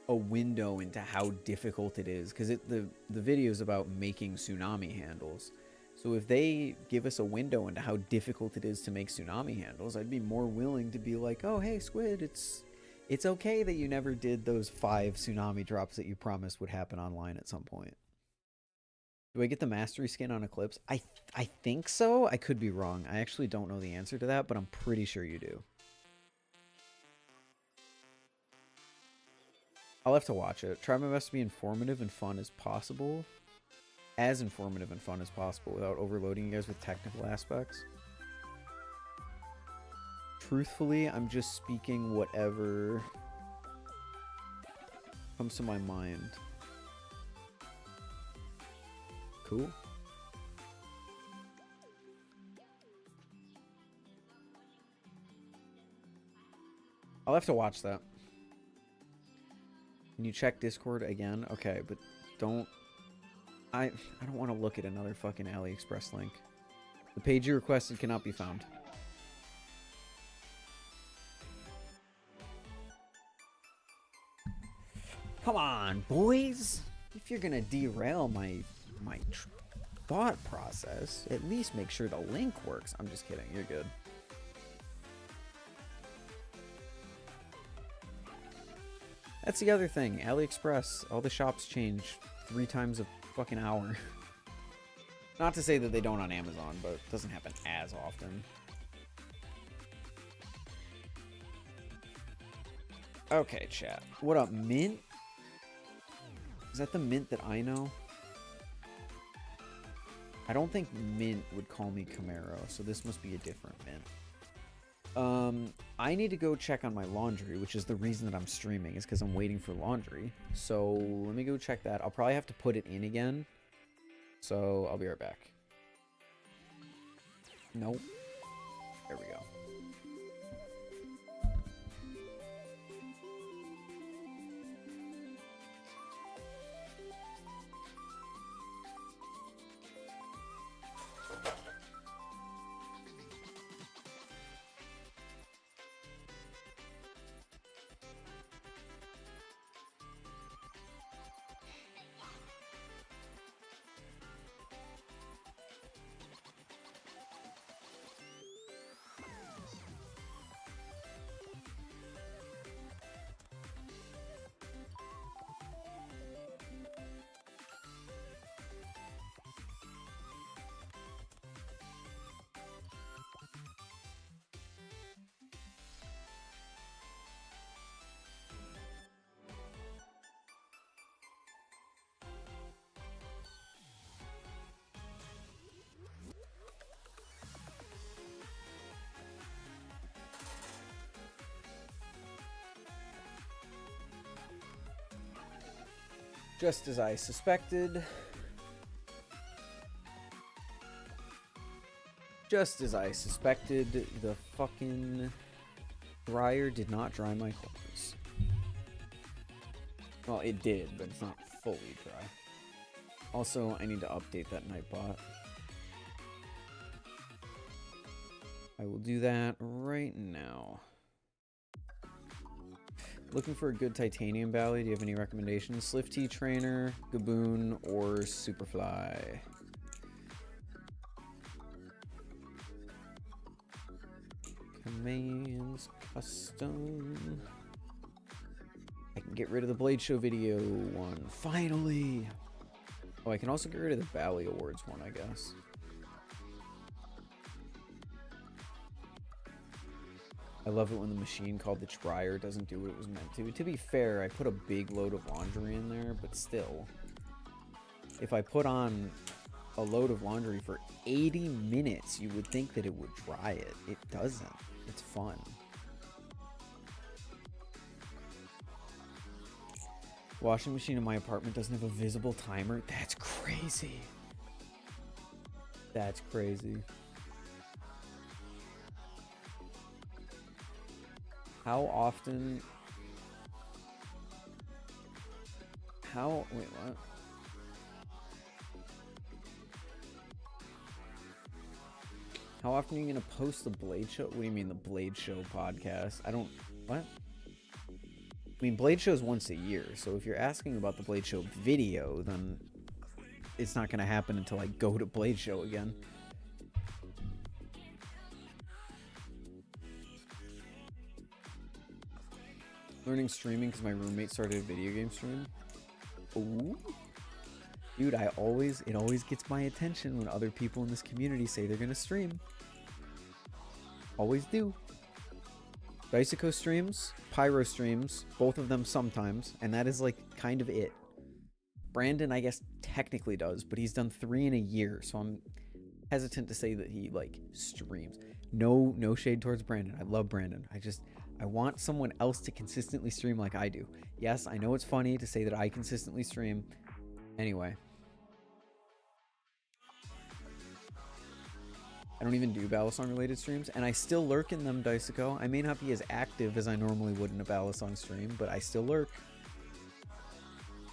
window into how difficult it is, because the video is about making tsunami handles. So if they give us a window into how difficult it is to make tsunami handles, I'd be more willing to be like, oh, hey, Squid, it's okay that you never did those 5 tsunami drops that you promised would happen online at some point. Do I get the mastery skin on Eclipse? I think so. I could be wrong. I actually don't know the answer to that, but I'm pretty sure you do. I'll have to watch it. Try my best to be informative and fun as possible. As informative and fun as possible without overloading you guys with technical aspects. Truthfully, I'm just speaking whatever comes to my mind. Cool. I'll have to watch that. Can you check Discord again? Okay, but don't... I don't want to look at another fucking AliExpress link. The page you requested cannot be found. Come on, boys! If you're gonna derail my thought process, at least make sure the link works. I'm just kidding. You're good. That's the other thing. AliExpress, all the shops change 3 times a fucking hour. Not to say that they don't on Amazon, but it doesn't happen as often. Okay, chat. What up, Mint? Is that the Mint that I know? I don't think Mint would call me Camaro, so this must be a different Mint. I need to go check on my laundry, which is the reason that I'm streaming, is because I'm waiting for laundry. So let me go check that. I'll probably have to put it in again. So I'll be right back. Nope. There we go. Just as I suspected. Just as I suspected, the fucking dryer did not dry my clothes. Well, it did, but it's not fully dry. Also, I need to update that Nightbot. I will do that right now. Looking for a good titanium Bally. Do you have any recommendations? SlifT Trainer, Gaboon, or Superfly? Commands, custom. I can get rid of the Blade Show video one. Finally! Oh, I can also get rid of the Bally Awards one, I guess. I love it when the machine called the dryer doesn't do what it was meant to. To be fair, I put a big load of laundry in there, but still. If I put on a load of laundry for 80 minutes, you would think that it would dry it. It doesn't. It's fun. Washing machine in my apartment doesn't have a visible timer. That's crazy. That's crazy. How often... Wait, what? How often are you going to post the Blade Show? What do you mean, the Blade Show podcast? I don't... What? I mean, Blade Show's once a year, so if you're asking about the Blade Show video, then it's not going to happen until I go to Blade Show again. Learning streaming because my roommate started a video game stream. Ooh. Dude, it always gets my attention when other people in this community say they're gonna stream. Always do. Bicycle streams, Pyro streams, both of them sometimes, and that is like kind of it. Brandon, I guess, technically does, but he's done 3 in a year, so I'm hesitant to say that he like streams. No shade towards Brandon. I love Brandon. I want someone else to consistently stream like I do. Yes, I know it's funny to say that I consistently stream. Anyway. I don't even do Balisong related streams, and I still lurk in them, Daisuko. I may not be as active as I normally would in a Balisong stream, but I still lurk.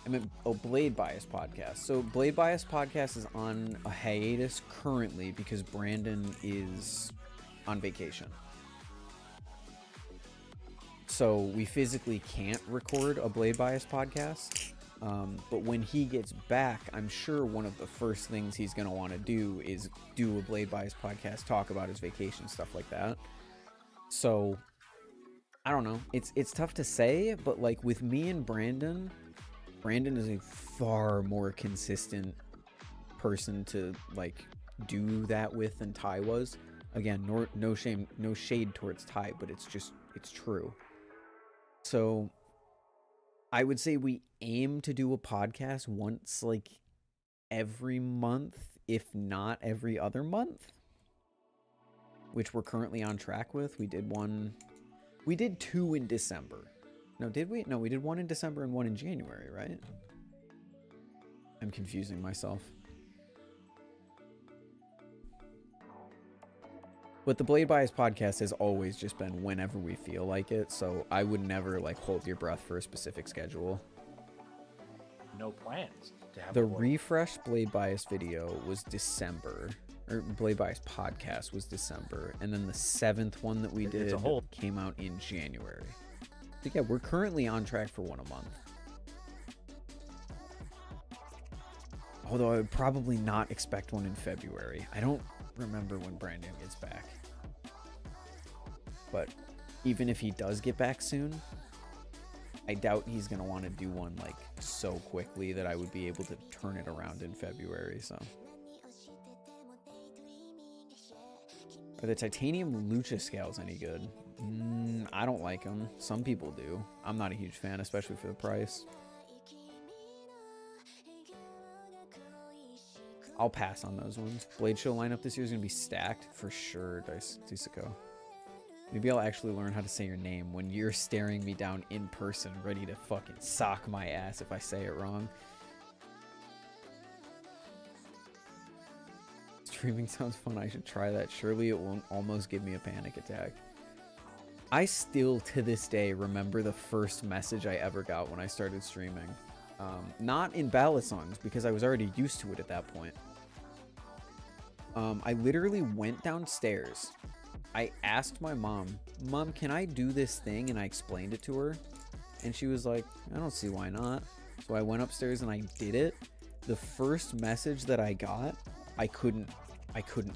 I meant, oh, Blade Bias podcast. So Blade Bias podcast is on a hiatus currently because Brandon is on vacation. So we physically can't record a Blade Bias podcast. But when he gets back, I'm sure one of the first things he's going to want to do is do a Blade Bias podcast, talk about his vacation, stuff like that. So, I don't know. It's tough to say, but like with me and Brandon is a far more consistent person to like do that with than Ty was. Again, no shade towards Ty, but it's true. So, I would say we aim to do a podcast once like every month, if not every other month, which we're currently on track with. We did 2 in December. No, did we? No, we did 1 in December and 1 in January, right? I'm confusing myself. But the Blade Bias podcast has always just been whenever we feel like it, so I would never like hold your breath for a specific schedule. No plans to have the refresh Blade Bias video was December, or Blade Bias podcast was December, and then the 7th one that we did came out in January. So yeah, we're currently on track for 1 a month. Although I would probably not expect 1 in February. I don't remember when Brandon gets back. But even if he does get back soon, I doubt he's going to want to do one like so quickly that I would be able to turn it around in February, so. Are the titanium lucha scales any good? I don't like them. Some people do. I'm not a huge fan, especially for the price. I'll pass on those ones. Blade Show lineup this year is going to be stacked for sure, Daisuko. Maybe I'll actually learn how to say your name when you're staring me down in person, ready to fucking sock my ass if I say it wrong. Streaming sounds fun. I should try that. Surely it won't almost give me a panic attack. I still, to this day, remember the first message I ever got when I started streaming. Not in Balisongs, because I was already used to it at that point. I literally went downstairs. I asked my mom, Mom, can I do this thing? And I explained it to her. And she was like, I don't see why not. So I went upstairs and I did it. The first message that I got, I couldn't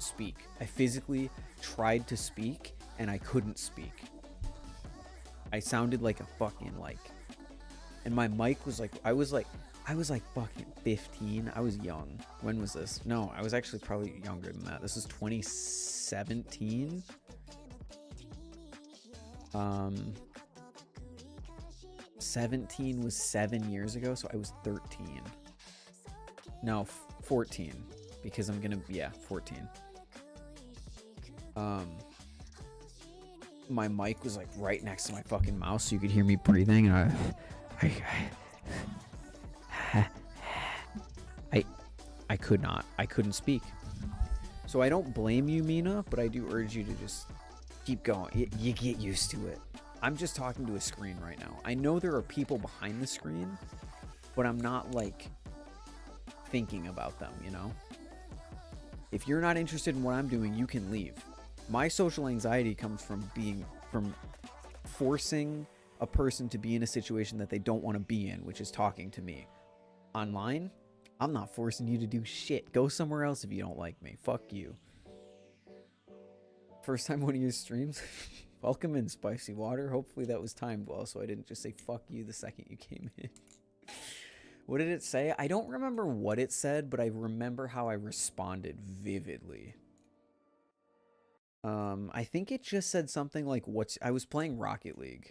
speak. I physically tried to speak and I couldn't speak. I sounded like a fucking and my mic was like, I was like fucking 15. I was young. When was this? No, I was actually probably younger than that. This is 2017. 17 was 7 years ago, so I was 13. No, 14, because I'm gonna, yeah, 14. My mic was like right next to my fucking mouth, so you could hear me breathing, and I couldn't speak. So I don't blame you, Mina, but I do urge you to just keep going. You get used to it. I'm just talking to a screen right now. I know there are people behind the screen, but I'm not like thinking about them, you know? If you're not interested in what I'm doing, you can leave. My social anxiety comes from forcing a person to be in a situation that they don't want to be in, which is talking to me. Online, I'm not forcing you to do shit. Go somewhere else if you don't like me. Fuck you. First time one of your streams? Welcome in, Spicy Water. Hopefully that was timed well, so I didn't just say fuck you the second you came in. What did it say? I don't remember what it said, but I remember how I responded vividly. I think it just said something like, I was playing Rocket League.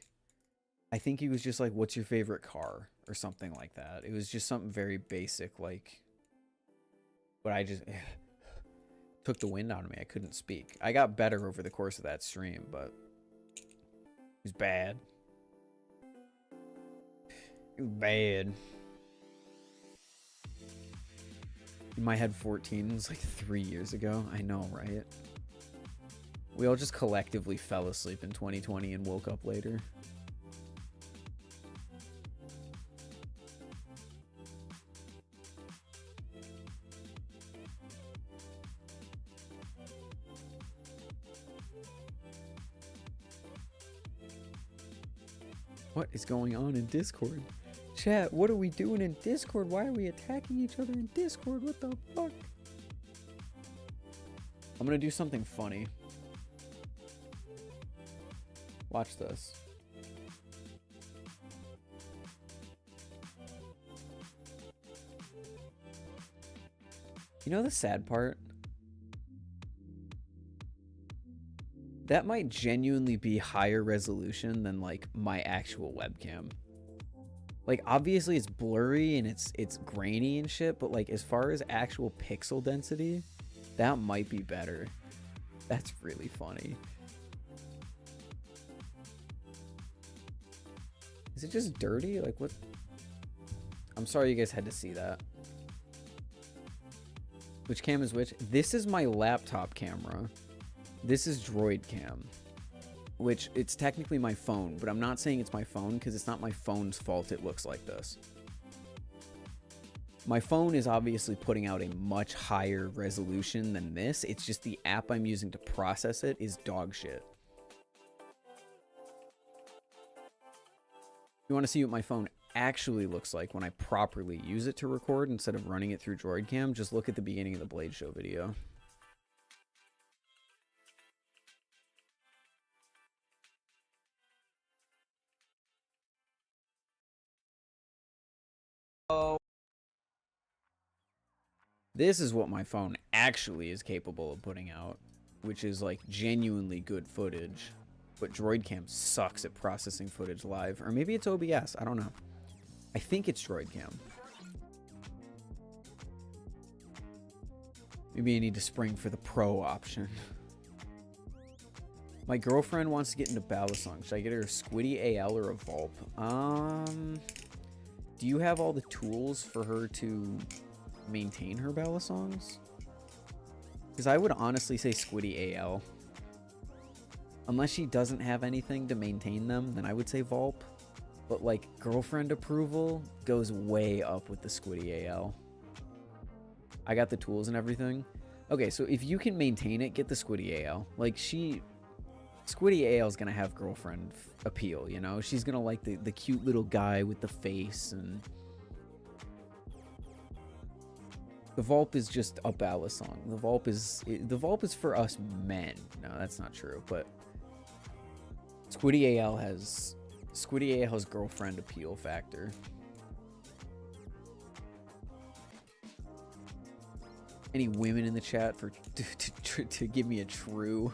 I think he was just like, what's your favorite car? Or something like that. It was just something very basic, like, but I just took the wind out of me. I couldn't speak. I got better over the course of that stream, but it was bad. It was bad. In my head, 14 was like 3 years ago. I know, right? We all just collectively fell asleep in 2020 and woke up later. What is going on in Discord? Chat, what are we doing in Discord? Why are we attacking each other in Discord? What the fuck? I'm gonna do something funny. Watch this. You know the sad part? That might genuinely be higher resolution than like my actual webcam. Like obviously it's blurry and it's grainy and shit, but like as far as actual pixel density, that might be better. That's really funny. Is it just dirty? Like what? I'm sorry you guys had to see that. Which cam is which? This is my laptop camera. This is Droid Cam, which it's technically my phone, but I'm not saying it's my phone because it's not my phone's fault it looks like this. My phone is obviously putting out a much higher resolution than this. It's just the app I'm using to process it is dog shit. You want to see what my phone actually looks like when I properly use it to record instead of running it through Droid Cam? Just look at the beginning of the Blade Show video. This is what my phone actually is capable of putting out, which is like genuinely good footage. But Droid Cam sucks at processing footage live. Or maybe it's OBS, I don't know. I think it's Droid Cam. Maybe I need to spring for the pro option. My girlfriend wants to get into Balisong. Should I get her a Squiddy AL or a Vulp? Do you have all the tools for her to maintain her Balisongs? Because I would honestly say Squiddy AL. Unless she doesn't have anything to maintain them, then I would say Vulp. But like girlfriend approval goes way up with the Squiddy AL. I got the tools and everything. Okay, so if you can maintain it, get the Squiddy AL. Like Squiddy AL is gonna have girlfriend appeal, you know? She's gonna like the cute little guy with the face, and the Vulp is just a Balisong. The Vulp is for us men. No, that's not true, but Squiddy AL has girlfriend appeal factor. Any women in the chat for to give me a true?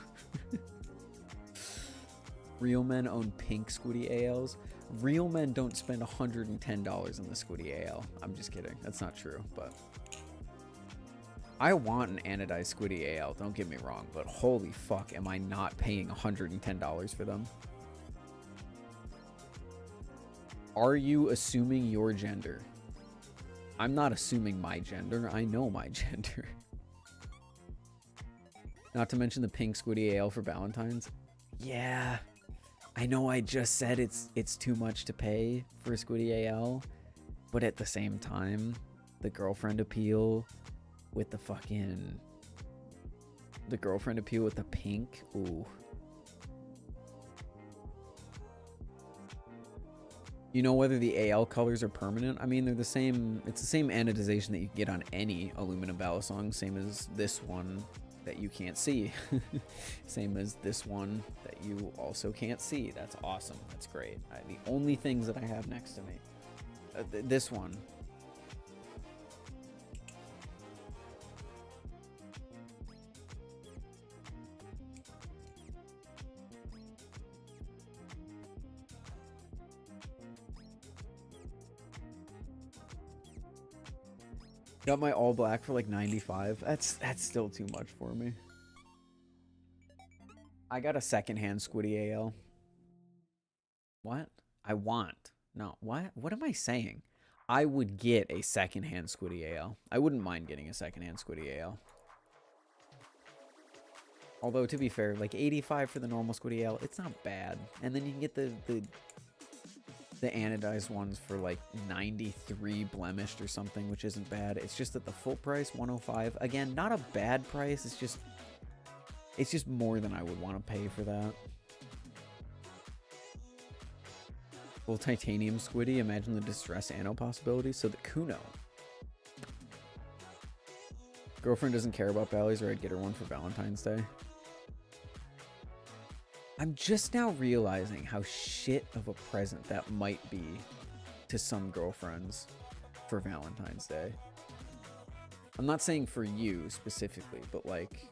Real men own pink Squiddy ALs. Real men don't spend $110 on the Squiddy AL. I'm just kidding. That's not true, but I want an anodized Squiddy AL. Don't get me wrong, but holy fuck, am I not paying $110 for them? Are you assuming your gender? I'm not assuming my gender. I know my gender. Not to mention the pink Squiddy AL for Valentine's. Yeah, I know I just said it's too much to pay for a Squiddy AL, but at the same time, the girlfriend appeal with the pink. Ooh. You know whether the AL colors are permanent? I mean, they're the same. It's the same anodization that you can get on any aluminum Balisong, same as this one that you can't see. Same as this one that you also can't see. That's awesome. That's great. The only things that I have next to me, this one. Got my all black for like 95. That's still too much for me. I got a secondhand Squiddy AL. What? I want. No, what? What am I saying? I would get a secondhand Squiddy AL. I wouldn't mind getting a secondhand Squiddy AL. Although, to be fair, like 85 for the normal Squiddy AL, it's not bad. And then you can get the anodized ones for like 93 blemished or something, which isn't bad. It's just that the full price, 105, again, not a bad price. It's just more than I would want to pay for that. Full titanium Squiddy, imagine the distress anno possibility. So the Kuno. Girlfriend doesn't care about Bally's, or I'd get her one for Valentine's Day. I'm just now realizing how shit of a present that might be to some girlfriends for Valentine's Day. I'm not saying for you specifically, but like,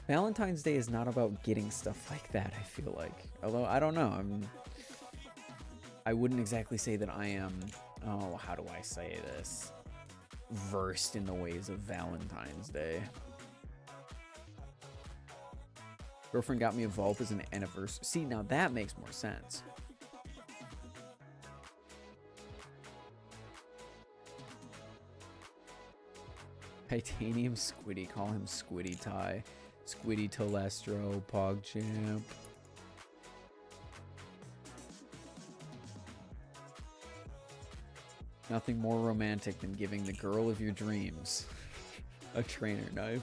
Valentine's Day is not about getting stuff like that, I feel like. Although, I don't know. I wouldn't exactly say that I am, oh, how do I say this? Versed in the ways of Valentine's Day. Girlfriend got me a Vulp as an anniversary. See, now that makes more sense. Titanium Squiddy. Call him Squiddy Tie. Squiddy Telestro. PogChamp. Nothing more romantic than giving the girl of your dreams a trainer knife.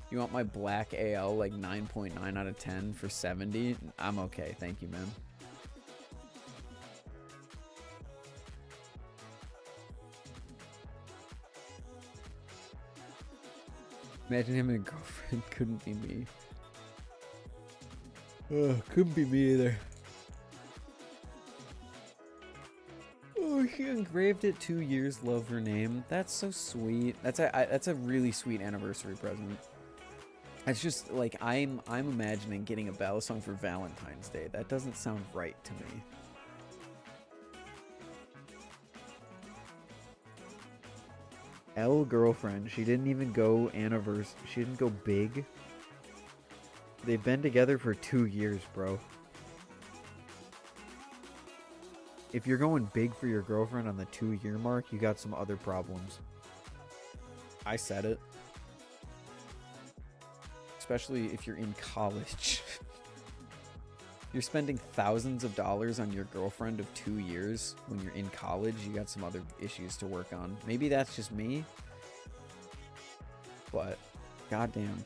You want my black AL like 9.9 out of 10 for 70? I'm okay. Thank you, man. Imagine him and a girlfriend. Couldn't be me. Couldn't be me either. Oh, she engraved it 2 years. Love her name. That's so sweet. That's a really sweet anniversary present. It's just like I'm imagining getting a Balisong for Valentine's Day. That doesn't sound right to me. L girlfriend. She didn't even go anniversary. She didn't go big. They've been together for 2 years, bro. If you're going big for your girlfriend on the 2-year mark, you got some other problems. I said it. Especially if you're in college. You're spending thousands of dollars on your girlfriend of 2 years when you're in college. You got some other issues to work on. Maybe that's just me. But, goddamn.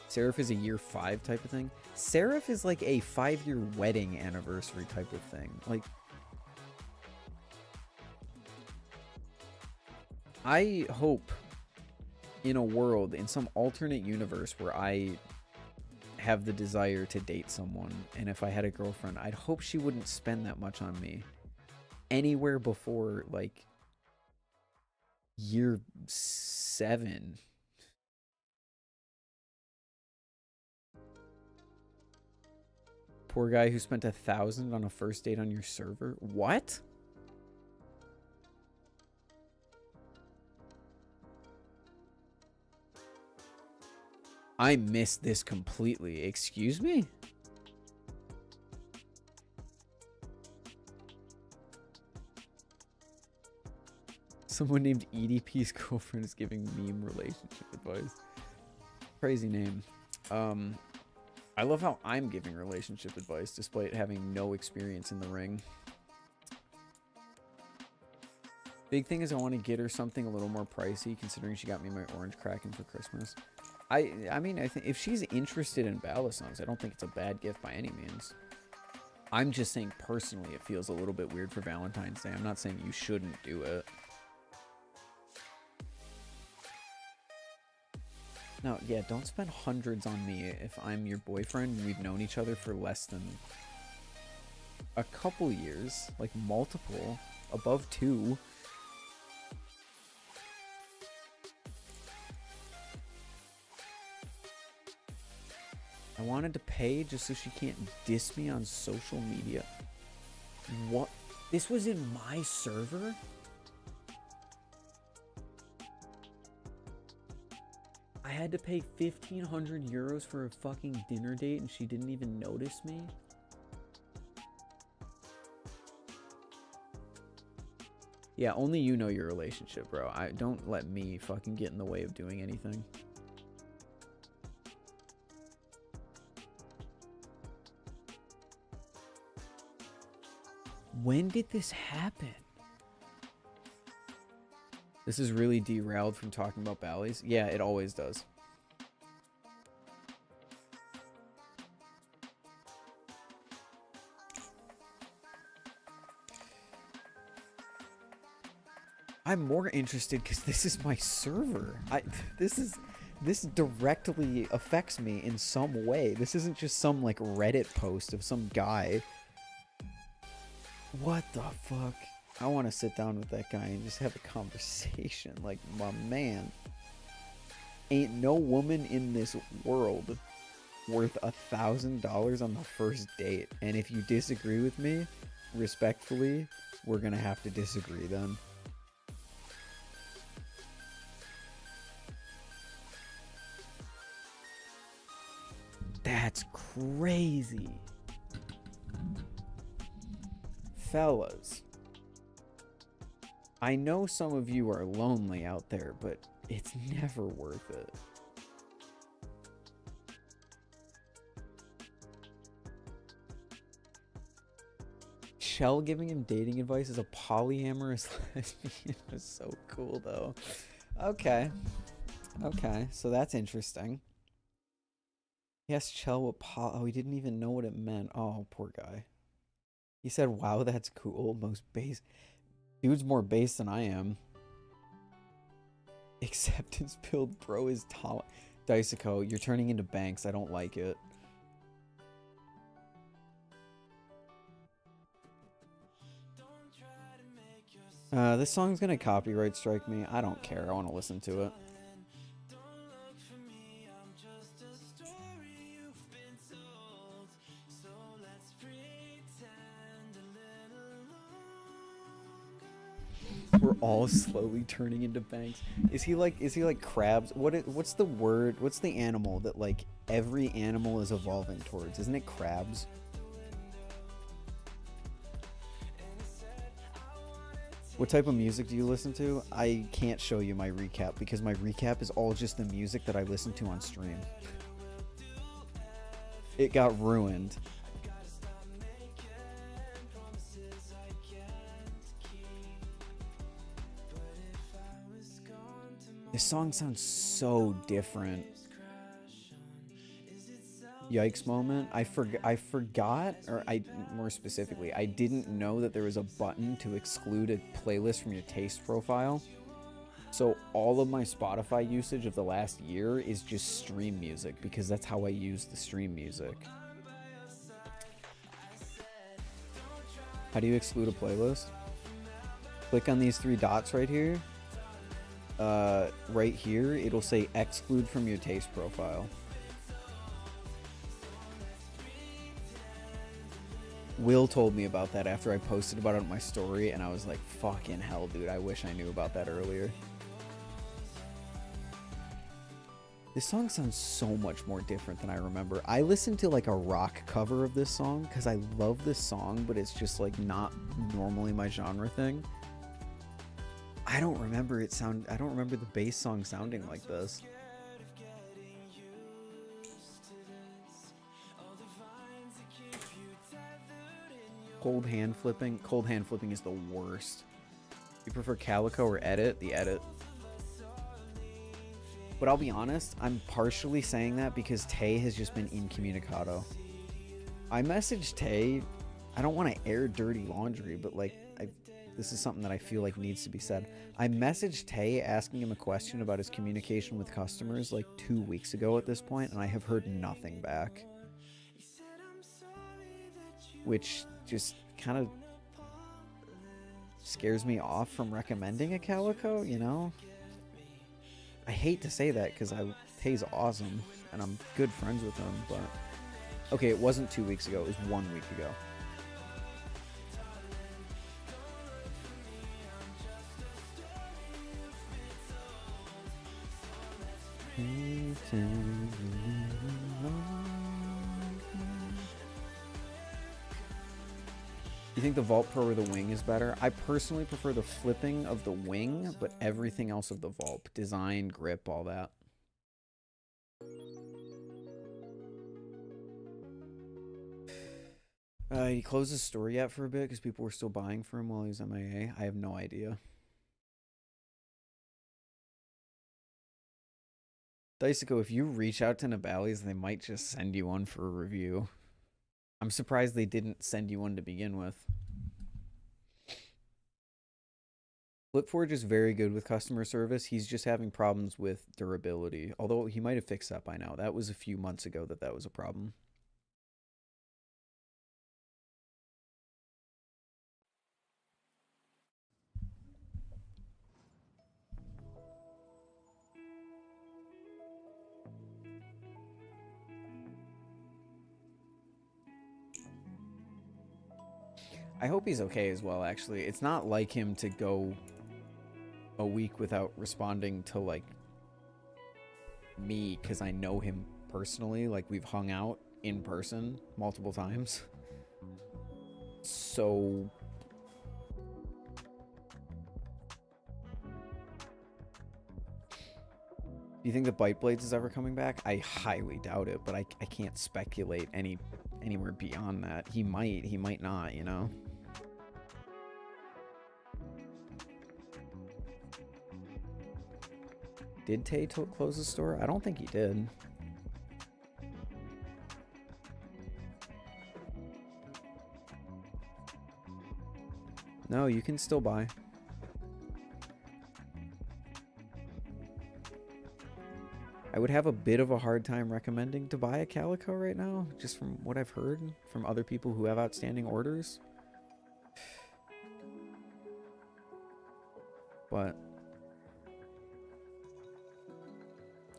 Seraph is a year 5 type of thing. Seraph is like a 5-year wedding anniversary type of thing. Like, I hope in a world, in some alternate universe where I have the desire to date someone, and if I had a girlfriend, I'd hope she wouldn't spend that much on me anywhere before like year 7. Poor guy who spent 1,000 on a first date on your server. What? I missed this completely. Excuse me? Someone named EDP's girlfriend is giving meme relationship advice. Crazy name. I love how I'm giving relationship advice despite having no experience in the ring. Big thing is I want to get her something a little more pricey considering she got me my orange Kraken for Christmas. I mean, I think if she's interested in Balisongs, I don't think it's a bad gift by any means. I'm just saying personally it feels a little bit weird for Valentine's Day. I'm not saying you shouldn't do it. No, yeah, don't spend hundreds on me if I'm your boyfriend and we've known each other for less than a couple years. Like multiple, above 2. I wanted to pay just so she can't diss me on social media. What? This was in my server? I had to pay 1,500 euros for a fucking dinner date and she didn't even notice me? Yeah, only you know your relationship, bro. Don't let me fucking get in the way of doing anything. When did this happen? This is really derailed from talking about Bally's. Yeah, it always does. I'm more interested because this is my server. This directly affects me in some way. This isn't just some like Reddit post of some guy. What the fuck? I want to sit down with that guy and just have a conversation. Like, my man. Ain't no woman in this world worth $1,000 on the first date. And if you disagree with me, respectfully, we're gonna have to disagree then. That's crazy. Fellas, I know some of you are lonely out there, but it's never worth it. Shell giving him dating advice as a polyamorous lesbian is so cool, though. Okay. Okay, so that's interesting. Yes, Shell what oh, he didn't even know what it meant. Oh, poor guy. He said, wow, that's cool. Most base. Dude's more base than I am. Acceptance build, bro, is tall. Disico, you're turning into Banks. I don't like it. This song's gonna copyright strike me. I don't care. I want to listen to it. We're all slowly turning into Banks. Is he like crabs? What's the word? What's the animal that like every animal is evolving towards? Isn't it crabs? What type of music do you listen to? I can't show you my recap because my recap is all just the music that I listen to on stream. It got ruined. This song sounds so different. Yikes moment. I forgot, or more specifically, I didn't know that there was a button to exclude a playlist from your taste profile. So all of my Spotify usage of the last year is just stream music because that's how I use the stream music. How do you exclude a playlist? Click on these 3 dots right here. Right here, it'll say exclude from your taste profile. Will told me about that after I posted about it on my story, and I was like, fucking hell, dude, I wish I knew about that earlier. This song sounds so much more different than I remember. I listened to like a rock cover of this song because I love this song, but it's just like not normally my genre thing. I don't remember the bass song sounding like this. Cold hand flipping. Cold hand flipping is the worst. You prefer Calico or Edit? The Edit. But I'll be honest, I'm partially saying that because Tay has just been incommunicado. I messaged Tay. I don't want to air dirty laundry, but like, this is something that I feel like needs to be said. I messaged Tay asking him a question about his communication with customers like 2 weeks ago at this point, and I have heard nothing back. Which just kind of scares me off from recommending a Calico, you know? I hate to say that because Tay's awesome and I'm good friends with him, but okay, it wasn't 2 weeks ago, it was 1 week ago. You think the Vault Pro or the Wing is better? I personally prefer the flipping of the Wing, but everything else of the Vault. Design, grip, all that. He closed his store yet for a bit because people were still buying for him while he was MIA? I have no idea. Daisuko, if you reach out to Nabali's, they might just send you one for a review. I'm surprised they didn't send you one to begin with. Flipforge is very good with customer service. He's just having problems with durability. Although he might have fixed that by now. That was a few months ago that was a problem. I hope he's okay as well, actually. It's not like him to go a week without responding to, like, me, because I know him personally. Like, we've hung out in person multiple times. So... do you think the Bite Blades is ever coming back? I highly doubt it, but I can't speculate anywhere beyond that. He might not, you know? Did Tay close the store? I don't think he did. No, you can still buy. I would have a bit of a hard time recommending to buy a Calico right now, just from what I've heard from other people who have outstanding orders. But...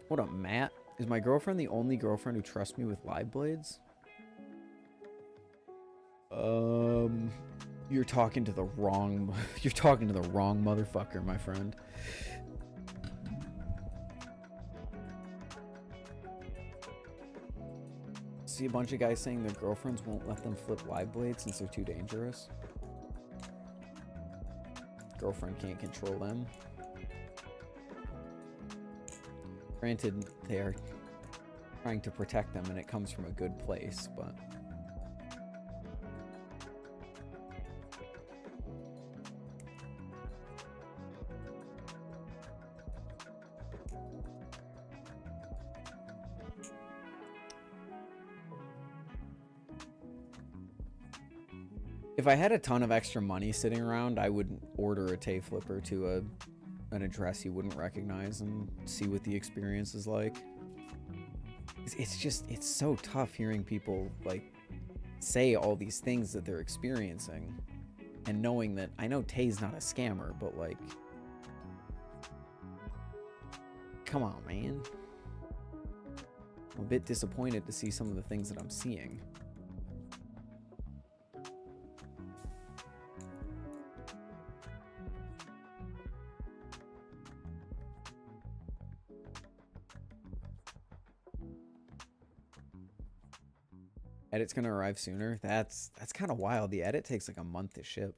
what up, Matt? Is my girlfriend the only girlfriend who trusts me with live blades? You're talking to the wrong... you're talking to the wrong motherfucker, my friend. See a bunch of guys saying their girlfriends won't let them flip live blades since they're too dangerous. Girlfriend can't control them. Granted, they are trying to protect them and it comes from a good place, but... If I had a ton of extra money sitting around, I would order a Tay Flipper to an address you wouldn't recognize and see what the experience is like. It's so tough hearing people like say all these things that they're experiencing and knowing that I know Tay's not a scammer, but like, come on, man. I'm a bit disappointed to see some of the things that I'm seeing. Edit's gonna arrive sooner. That's kind of wild. The edit takes like a month to ship.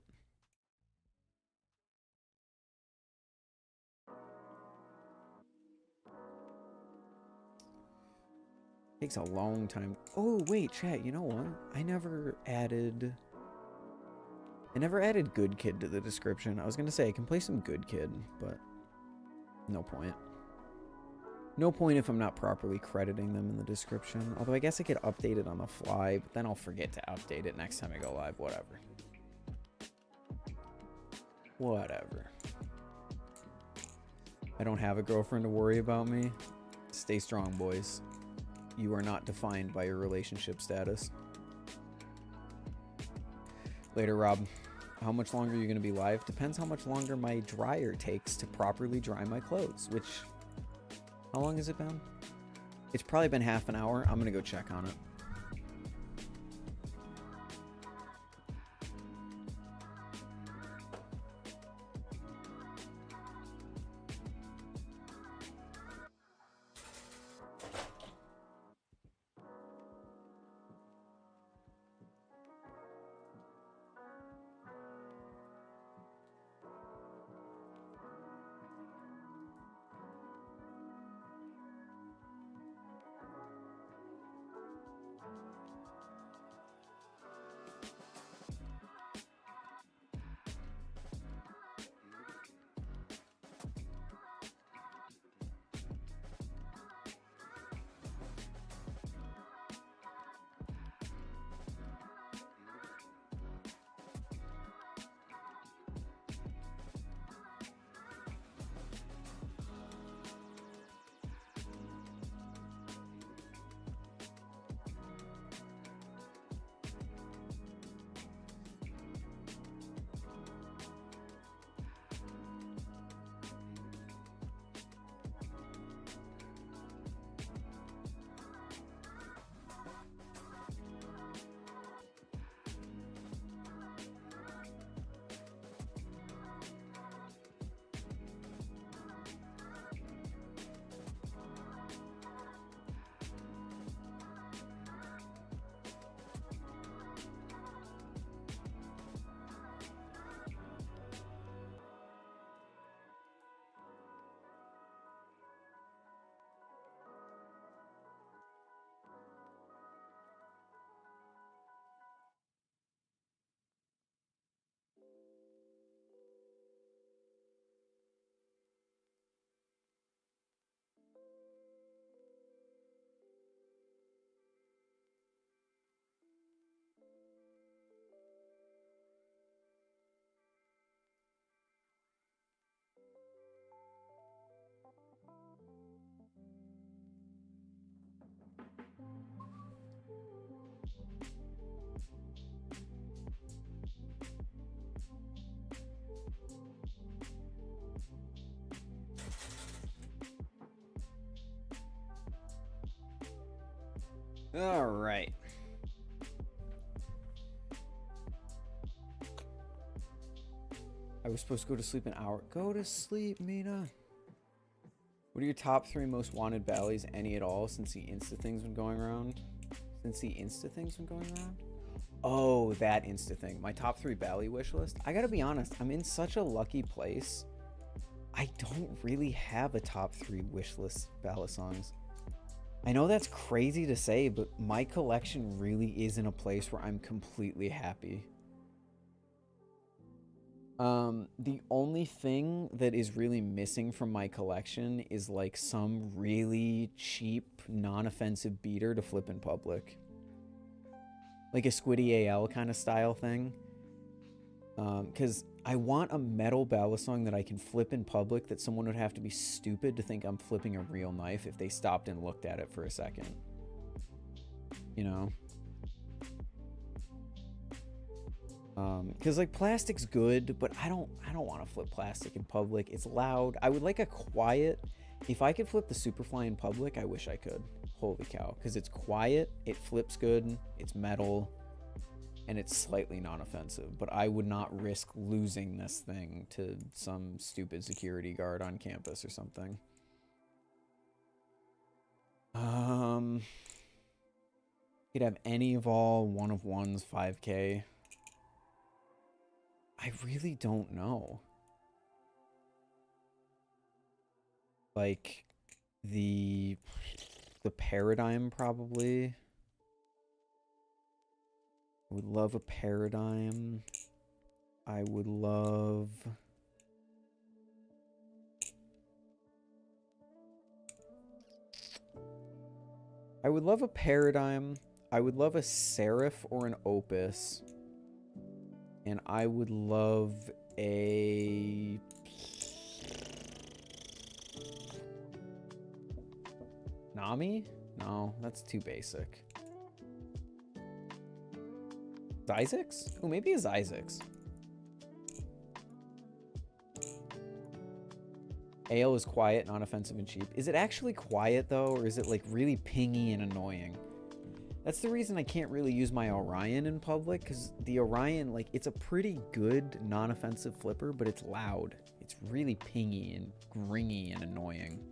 Takes a long time. Oh wait, chat. You know what? I never added Good Kid to the description. I was gonna say I can play some Good Kid, but no point. No point if I'm not properly crediting them in the description. Although I guess I could update it on the fly, but then I'll forget to update it next time I go live. Whatever. Whatever. I don't have a girlfriend to worry about me. Stay strong, boys. You are not defined by your relationship status. Later, Rob. How much longer are you going to be live? Depends how much longer my dryer takes to properly dry my clothes, which... How long has it been? It's probably been half an hour. I'm gonna go check on it. All right. I was supposed to go to sleep an hour. Go to sleep, Mina. What are your top 3 most wanted Bally's, any at all, since the Insta thing's been going around? Oh, that Insta thing. My top 3 Bally wish list. I gotta be honest, I'm in such a lucky place. I don't really have a top 3 wish list Balisongs. I know that's crazy to say, but my collection really is in a place where I'm completely happy. The only thing that is really missing from my collection is like some really cheap, non-offensive beater to flip in public. Like a Squiddy AL kind of style thing. Because I want a metal Balisong that I can flip in public that someone would have to be stupid to think I'm flipping a real knife if they stopped and looked at it for a second. You know? Because like plastic's good, but I don't want to flip plastic in public. It's loud. I would like a quiet. If I could flip the Superfly in public, I wish I could. Holy cow! Because it's quiet, it flips good, it's metal, and it's slightly non-offensive. But I would not risk losing this thing to some stupid security guard on campus or something. Could have any of all one of ones 5K. I really don't know. Like the Paradigm probably. I would love a Paradigm. I would love a Paradigm. I would love a Seraph or an Opus. And I would love a Nami? No, that's too basic. Isaacs? Oh, maybe it's Isaacs. Ale is quiet, non-offensive, and cheap. Is it actually quiet, though, or is it, like, really pingy and annoying? That's the reason I can't really use my Orion in public, because the Orion, like, it's a pretty good non-offensive flipper, but it's loud. It's really pingy and gringy and annoying.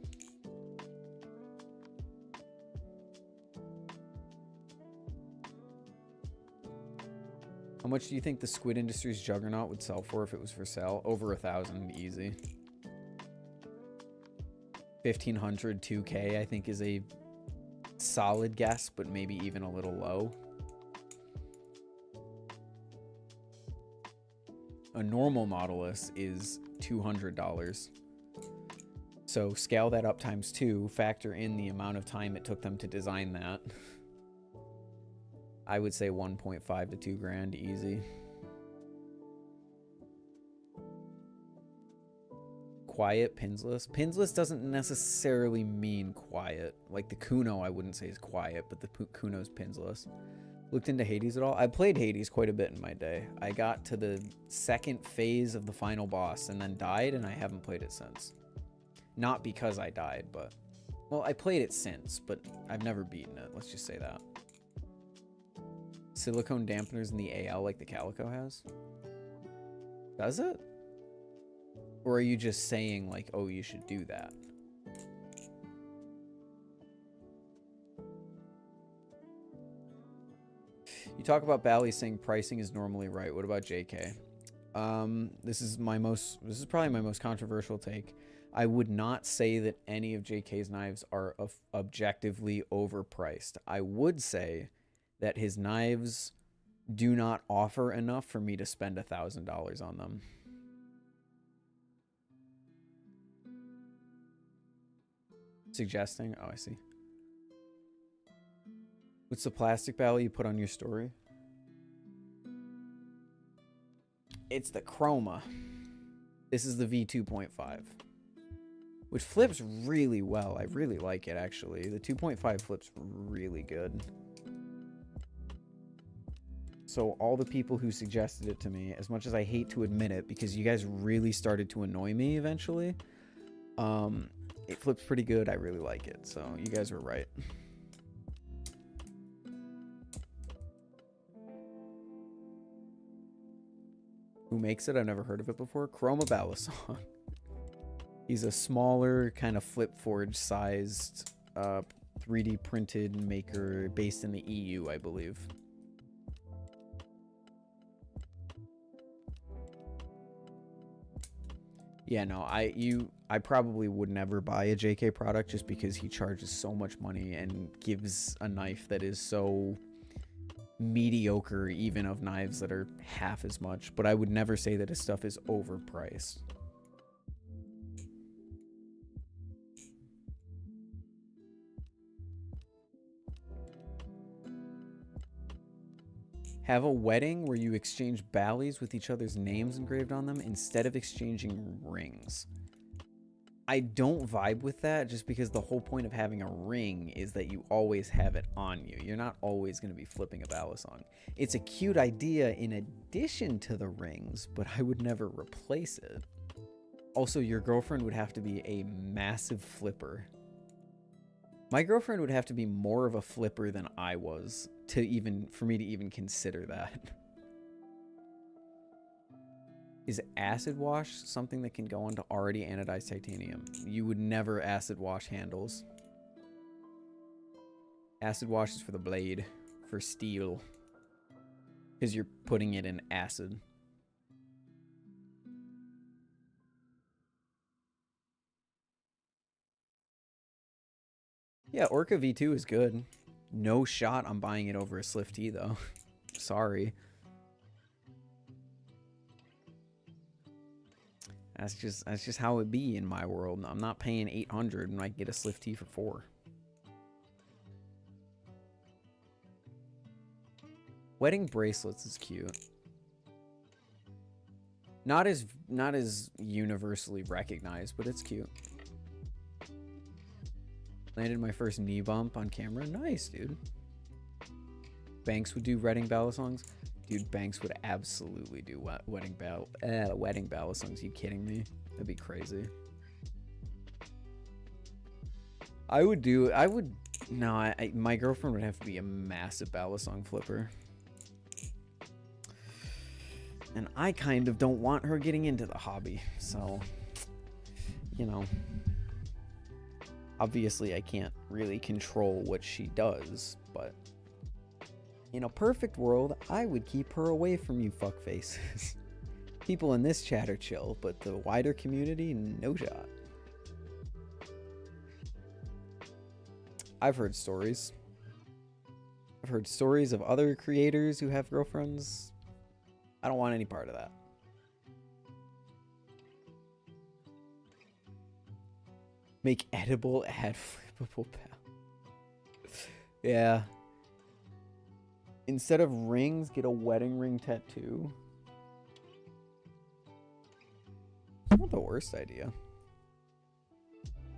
How much do you think the Squid Industries Juggernaut would sell for if it was for sale? Over 1,000, easy. 1,500, 2K, I think is a solid guess, but maybe even a little low. A normal Nautilus is $200. So scale that up times 2, factor in the amount of time it took them to design that. I would say 1.5 to 2 grand, easy. Quiet, pinsless. Pinsless doesn't necessarily mean quiet. Like the Kuno, I wouldn't say is quiet, but the Kuno's pinsless. Looked into Hades at all? I played Hades quite a bit in my day. I got to the second phase of the final boss and then died, and I haven't played it since. Not because I died, but... Well, I played it since, but I've never beaten it. Let's just say that. Silicone dampeners in the AL like the Calico has? Does it? Or are you just saying, like, oh, you should do that? You talk about Bally saying pricing is normally right. What about JK? This is probably my most controversial take. I would not say that any of JK's knives are objectively overpriced. I would say that his knives do not offer enough for me to spend $1,000 on them. Suggesting? Oh, I see. What's the plastic Bally you put on your story? It's the Chroma. This is the V2.5. Which flips really well. I really like it, actually. The 2.5 flips really good. So all the people who suggested it to me, as much as I hate to admit it, because you guys really started to annoy me eventually, it flips pretty good. I really like it. So you guys were right. Who makes it? I've never heard of it before. Chroma Balisong. He's a smaller, kind of flip forge sized 3D printed maker based in the EU, I believe. Yeah, no, I probably would never buy a JK product just because he charges so much money and gives a knife that is so mediocre, even of knives that are half as much. But I would never say that his stuff is overpriced. Have a wedding where you exchange ballies with each other's names engraved on them instead of exchanging rings. I don't vibe with that just because the whole point of having a ring is that you always have it on you. You're not always going to be flipping a Balisong. It's a cute idea in addition to the rings, but I would never replace it. Also, your girlfriend would have to be a massive flipper. My girlfriend would have to be more of a flipper than I was for me to even consider that. Is acid wash something that can go into already anodized titanium? You would never acid wash handles. Acid wash is for the blade, for steel. Because you're putting it in acid. Yeah, Orca V2 is good. No shot I'm buying it over a SlifT though. Sorry. That's just how it be in my world. I'm not paying 800 when I can get a SlifT for 4. Wedding bracelets is cute. Not as universally recognized, but it's cute. Landed my first knee bump on camera. Nice, dude. Banks would do wedding Balisongs. Dude, Banks would absolutely do wedding Balisongs. You kidding me? That'd be crazy. My girlfriend would have to be a massive Balisong flipper. And I kind of don't want her getting into the hobby. So, you know. Obviously, I can't really control what she does, but in a perfect world, I would keep her away from you fuckfaces. People in this chat are chill, but the wider community, no shot. I've heard stories. I've heard stories of other creators who have girlfriends. I don't want any part of that. Make edible, add flippable pal. Yeah. Instead of rings, get a wedding ring tattoo. Not the worst idea.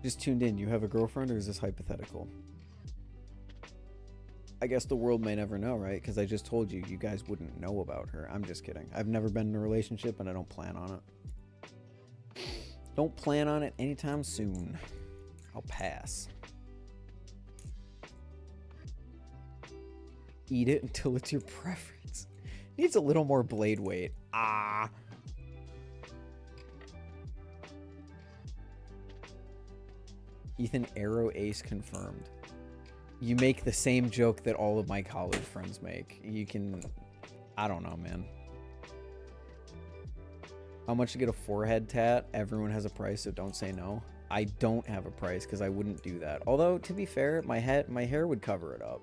Just tuned in. You have a girlfriend, or is this hypothetical? I guess the world may never know, right? Because I just told you, you guys wouldn't know about her. I'm just kidding. I've never been in a relationship, and I don't plan on it. Don't plan on it anytime soon. I'll pass. Eat it until it's your preference. Needs a little more blade weight. Ah. Ethan, Arrow Ace confirmed. You make the same joke that all of my college friends make. You can... I don't know, man. How much to get a forehead tat? Everyone has a price, so don't say no. I don't have a price because I wouldn't do that. Although, to be fair, my hair would cover it up.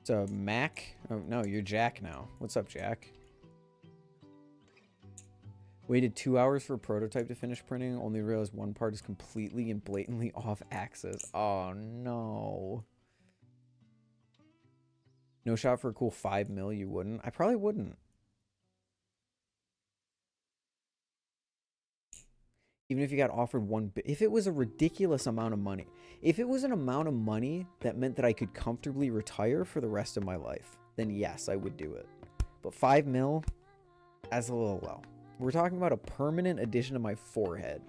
So, Mac? Oh, no, you're Jack now. What's up, Jack? Waited 2 hours for a prototype to finish printing. Only realized one part is completely and blatantly off axis. Oh, no. No shot for a cool 5 mil, you wouldn't? I probably wouldn't. Even if you got offered if it was a ridiculous amount of money. If it was an amount of money that meant that I could comfortably retire for the rest of my life, then yes, I would do it. But 5 mil, that's a little low. We're talking about a permanent addition to my forehead,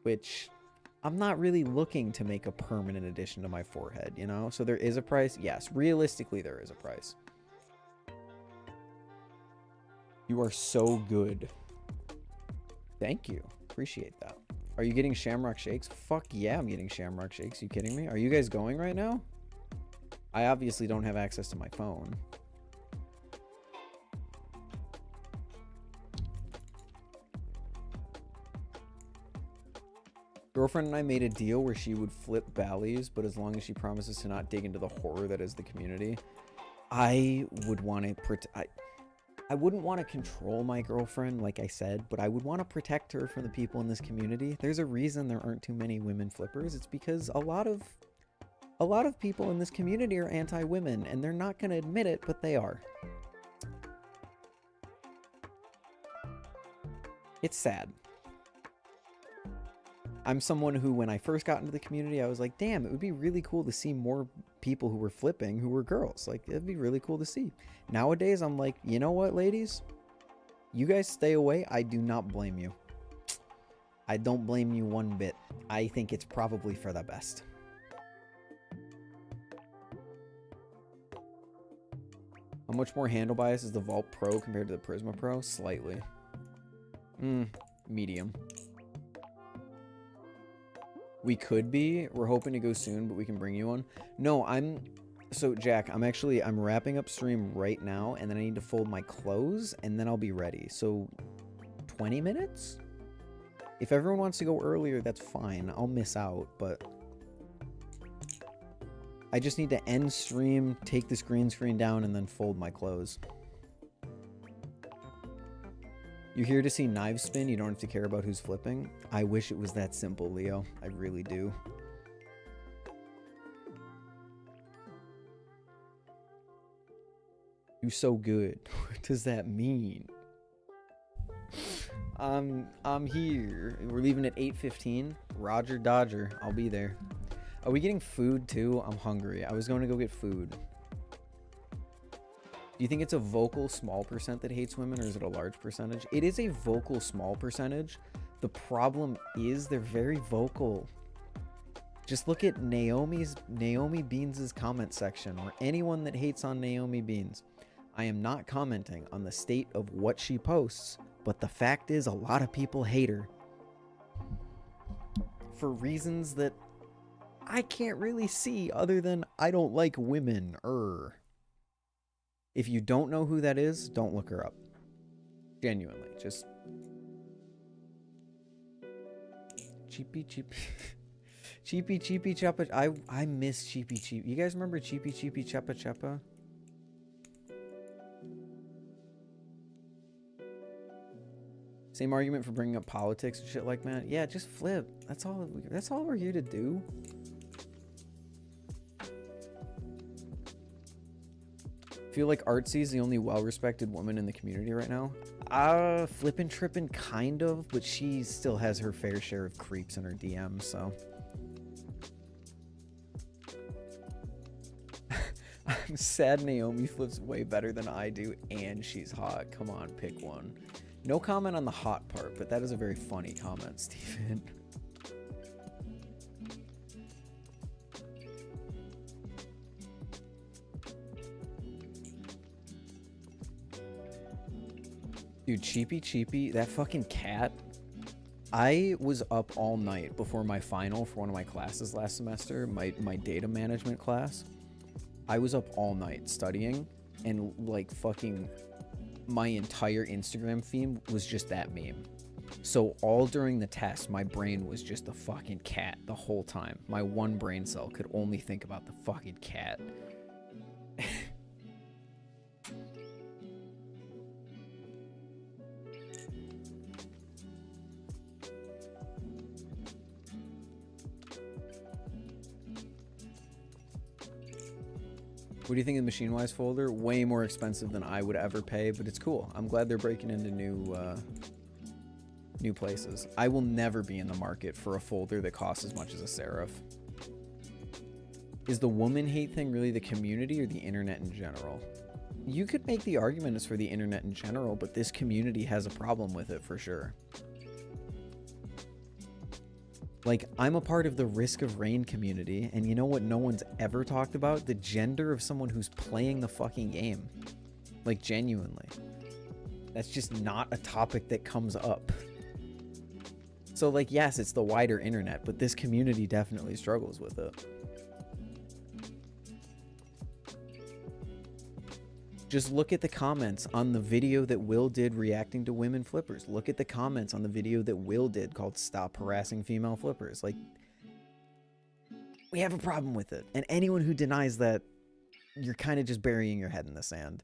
which I'm not really looking to make a permanent addition to my forehead, you know? So there is a price. Yes, realistically, there is a price. You are so good. Thank you. Appreciate that. Are you getting Shamrock Shakes? Fuck yeah, I'm getting Shamrock Shakes. You kidding me? Are you guys going right now? I obviously don't have access to my phone. Girlfriend and I made a deal where she would flip Bally's, but as long as she promises to not dig into the horror that is the community. I would want to I wouldn't want to control my girlfriend, like I said, but I would want to protect her from the people in this community. There's a reason there aren't too many women flippers. It's because a lot of people in this community are anti-women, and they're not going to admit it, but they are. It's sad. I'm someone who, when I first got into the community, I was like, damn, it would be really cool to see more people who were flipping who were girls. Like, it'd be really cool to see. Nowadays, I'm like, you know what, ladies? You guys stay away. I do not blame you. I don't blame you one bit. I think it's probably for the best. How much more handle bias is the Vault Pro compared to the Prisma Pro? Slightly. Medium. We could be. We're hoping to go soon, but we can bring you one. No, so Jack, I'm wrapping up stream right now, and then I need to fold my clothes, and then I'll be ready. So 20 minutes? If everyone wants to go earlier, that's fine. I'll miss out, but I just need to end stream, take this green screen down, and then fold my clothes. You're here to see knives spin. You don't have to care about who's flipping. I wish it was that simple, Leo. I really do. You're so good. What does that mean? I'm here. We're leaving at 8:15. Roger Dodger. I'll be there. Are we getting food too? I'm hungry. I was going to go get food. Do you think it's a vocal small percent that hates women, or is it a large percentage? It is a vocal small percentage. The problem is they're very vocal. Just look at Naomi Beans' comment section, or anyone that hates on Naomi Beans. I am not commenting on the state of what she posts, but the fact is a lot of people hate her. For reasons that I can't really see other than I don't like women. If you don't know who that is, don't look her up. Genuinely, just cheapy. Cheapy Cheppa. I miss Cheapy Cheap. You guys remember Cheapy Cheppa Cheppa? Same argument for bringing up politics and shit like that. Yeah, just flip. That's all we're here to do. Feel like Artsy is the only well-respected woman in the community right now. Flippin' trippin' kind of, but she still has her fair share of creeps in her DMs, so. I'm sad Naomi flips way better than I do, and she's hot. Come on, pick one. No comment on the hot part, but that is a very funny comment, Steven. Dude, Cheapy, that fucking cat. I was up all night before my final for one of my classes last semester, my data management class. I was up all night studying, and like fucking my entire Instagram feed was just that meme. So all during the test, my brain was just a fucking cat the whole time. My one brain cell could only think about the fucking cat. What do you think of the Machinewise folder? Way more expensive than I would ever pay, but it's cool. I'm glad they're breaking into new places. I will never be in the market for a folder that costs as much as a Serif. Is the woman hate thing really the community or the internet in general? You could make the argument it's for the internet in general, but this community has a problem with it for sure. Like, I'm a part of the Risk of Rain community, and you know what no one's ever talked about? The gender of someone who's playing the fucking game. Like, genuinely. That's just not a topic that comes up. So, like, yes, it's the wider internet, but this community definitely struggles with it. Just look at the comments on the video that Will did reacting to women flippers. Look at the comments on the video that Will did called Stop Harassing Female Flippers. Like, we have a problem with it. And anyone who denies that, you're kind of just burying your head in the sand.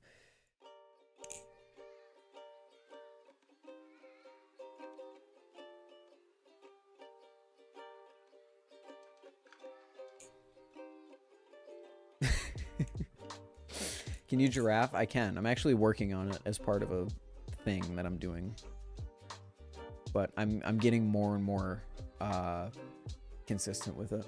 Can you giraffe? I can. I'm actually working on it as part of a thing that I'm doing. But I'm getting more and more consistent with it.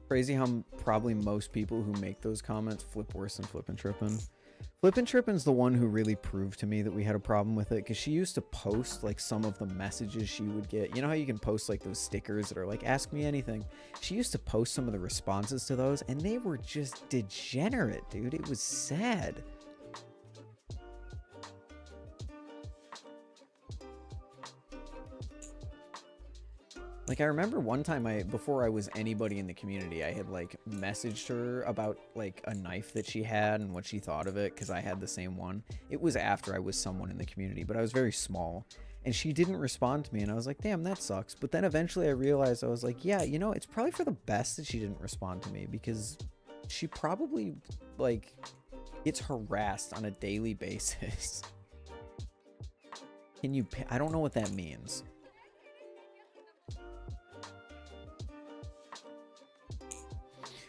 Crazy how probably most people who make those comments flip worse than Flippin' Trippin'. Flippin' Trippin's the one who really proved to me that we had a problem with it, because she used to post like some of the messages she would get. You know how you can post like those stickers that are like, ask me anything? She used to post some of the responses to those, and they were just degenerate, dude. It was sad. Like, I remember one time before I was anybody in the community, I had, like, messaged her about, like, a knife that she had and what she thought of it, because I had the same one. It was after I was someone in the community, but I was very small. And she didn't respond to me, and I was like, damn, that sucks. But then eventually I realized, I was like, yeah, you know, it's probably for the best that she didn't respond to me, because she probably, like, gets harassed on a daily basis. Can you... I don't know what that means.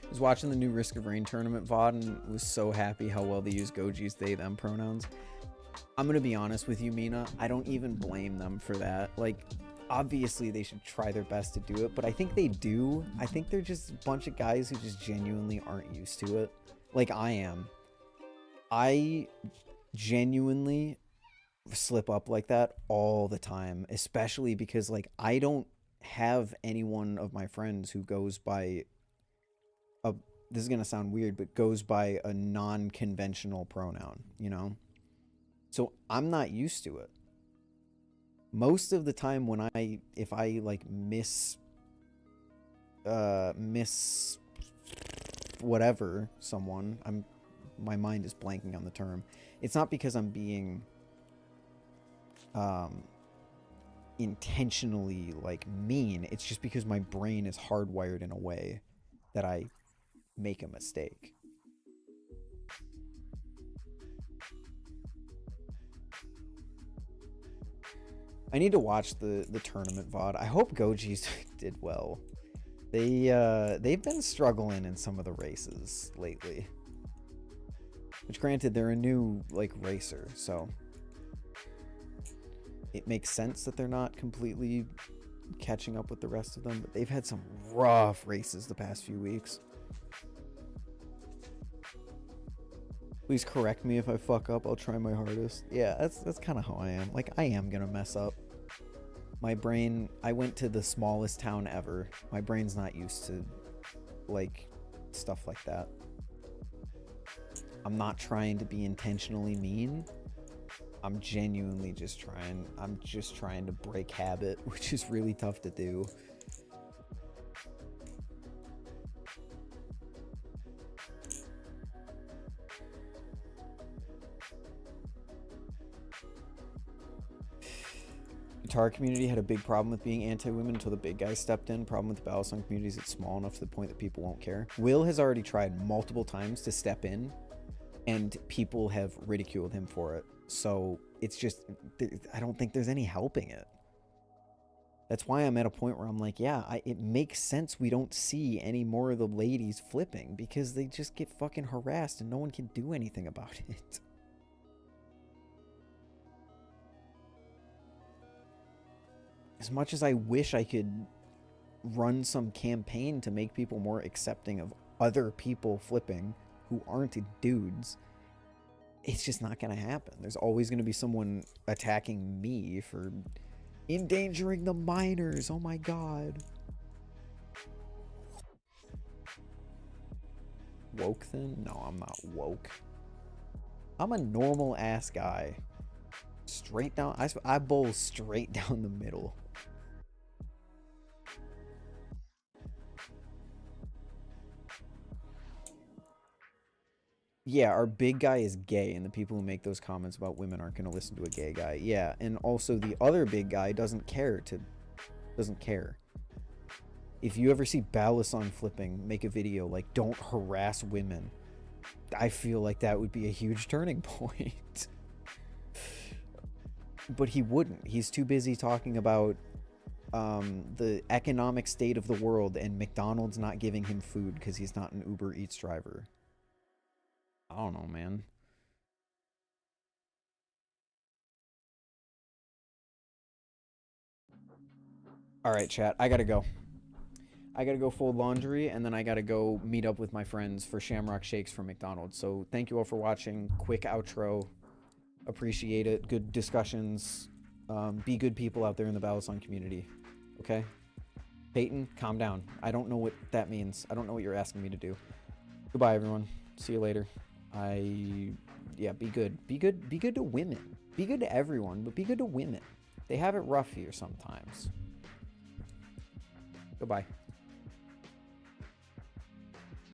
I was watching the new Risk of Rain tournament VOD and was so happy how well they use Goji's they them pronouns. I'm gonna be honest with you, Mina, I don't even blame them for that. Like, obviously they should try their best to do it, but I think they do. I think they're just a bunch of guys who just genuinely aren't used to it. Like I am. I genuinely slip up like that all the time, especially because, like, I don't have any one of my friends who goes by a, this is gonna sound weird, but goes by a non-conventional pronoun, you know? So I'm not used to it. Most of the time when if I like miss whatever someone, my mind is blanking on the term. It's not because I'm being intentionally like mean. It's just because my brain is hardwired in a way that I make a mistake. I need to watch the tournament VOD. I hope Goji's did well. They've been struggling in some of the races lately. Which, granted, they're a new like racer, so it makes sense that they're not completely catching up with the rest of them, but they've had some rough races the past few weeks. Please correct me if I fuck up. I'll try my hardest. Yeah, that's kind of how I am. Like, I am gonna mess up. My brain, I went to the smallest town ever. My brain's not used to, like, stuff like that. I'm not trying to be intentionally mean. I'm genuinely just trying. I'm just trying to break habit, which is really tough to do. Guitar community had a big problem with being anti-women until the big guys stepped in. Problem with the Balisong community is it's small enough to the point that people won't care. Will has already tried multiple times to step in, and people have ridiculed him for it. So it's just, I don't think there's any helping it. That's why I'm at a point where I'm like, yeah, it makes sense we don't see any more of the ladies flipping, because they just get fucking harassed and no one can do anything about it. As much as I wish I could run some campaign to make people more accepting of other people flipping who aren't dudes, it's just not going to happen. There's always going to be someone attacking me for endangering the minors. Oh my god. Woke then? No, I'm not woke. I'm a normal ass guy. Straight down. I bowl straight down the middle. Yeah, our big guy is gay, and the people who make those comments about women aren't going to listen to a gay guy. Yeah, and also the other big guy doesn't care. If you ever see Balisong flipping make a video like "Don't harass women," I feel like that would be a huge turning point. But he wouldn't. He's too busy talking about the economic state of the world and McDonald's not giving him food because he's not an Uber Eats driver. I don't know, man. Alright, chat. I gotta go. I gotta go fold laundry, and then I gotta go meet up with my friends for Shamrock Shakes from McDonald's. So thank you all for watching. Quick outro. Appreciate it. Good discussions. Be good people out there in the Balisong community. Okay? Peyton, calm down. I don't know what that means. I don't know what you're asking me to do. Goodbye, everyone. See you later. Yeah, be good. Be good to women. Be good to everyone, but be good to women. They have it rough here sometimes. Goodbye.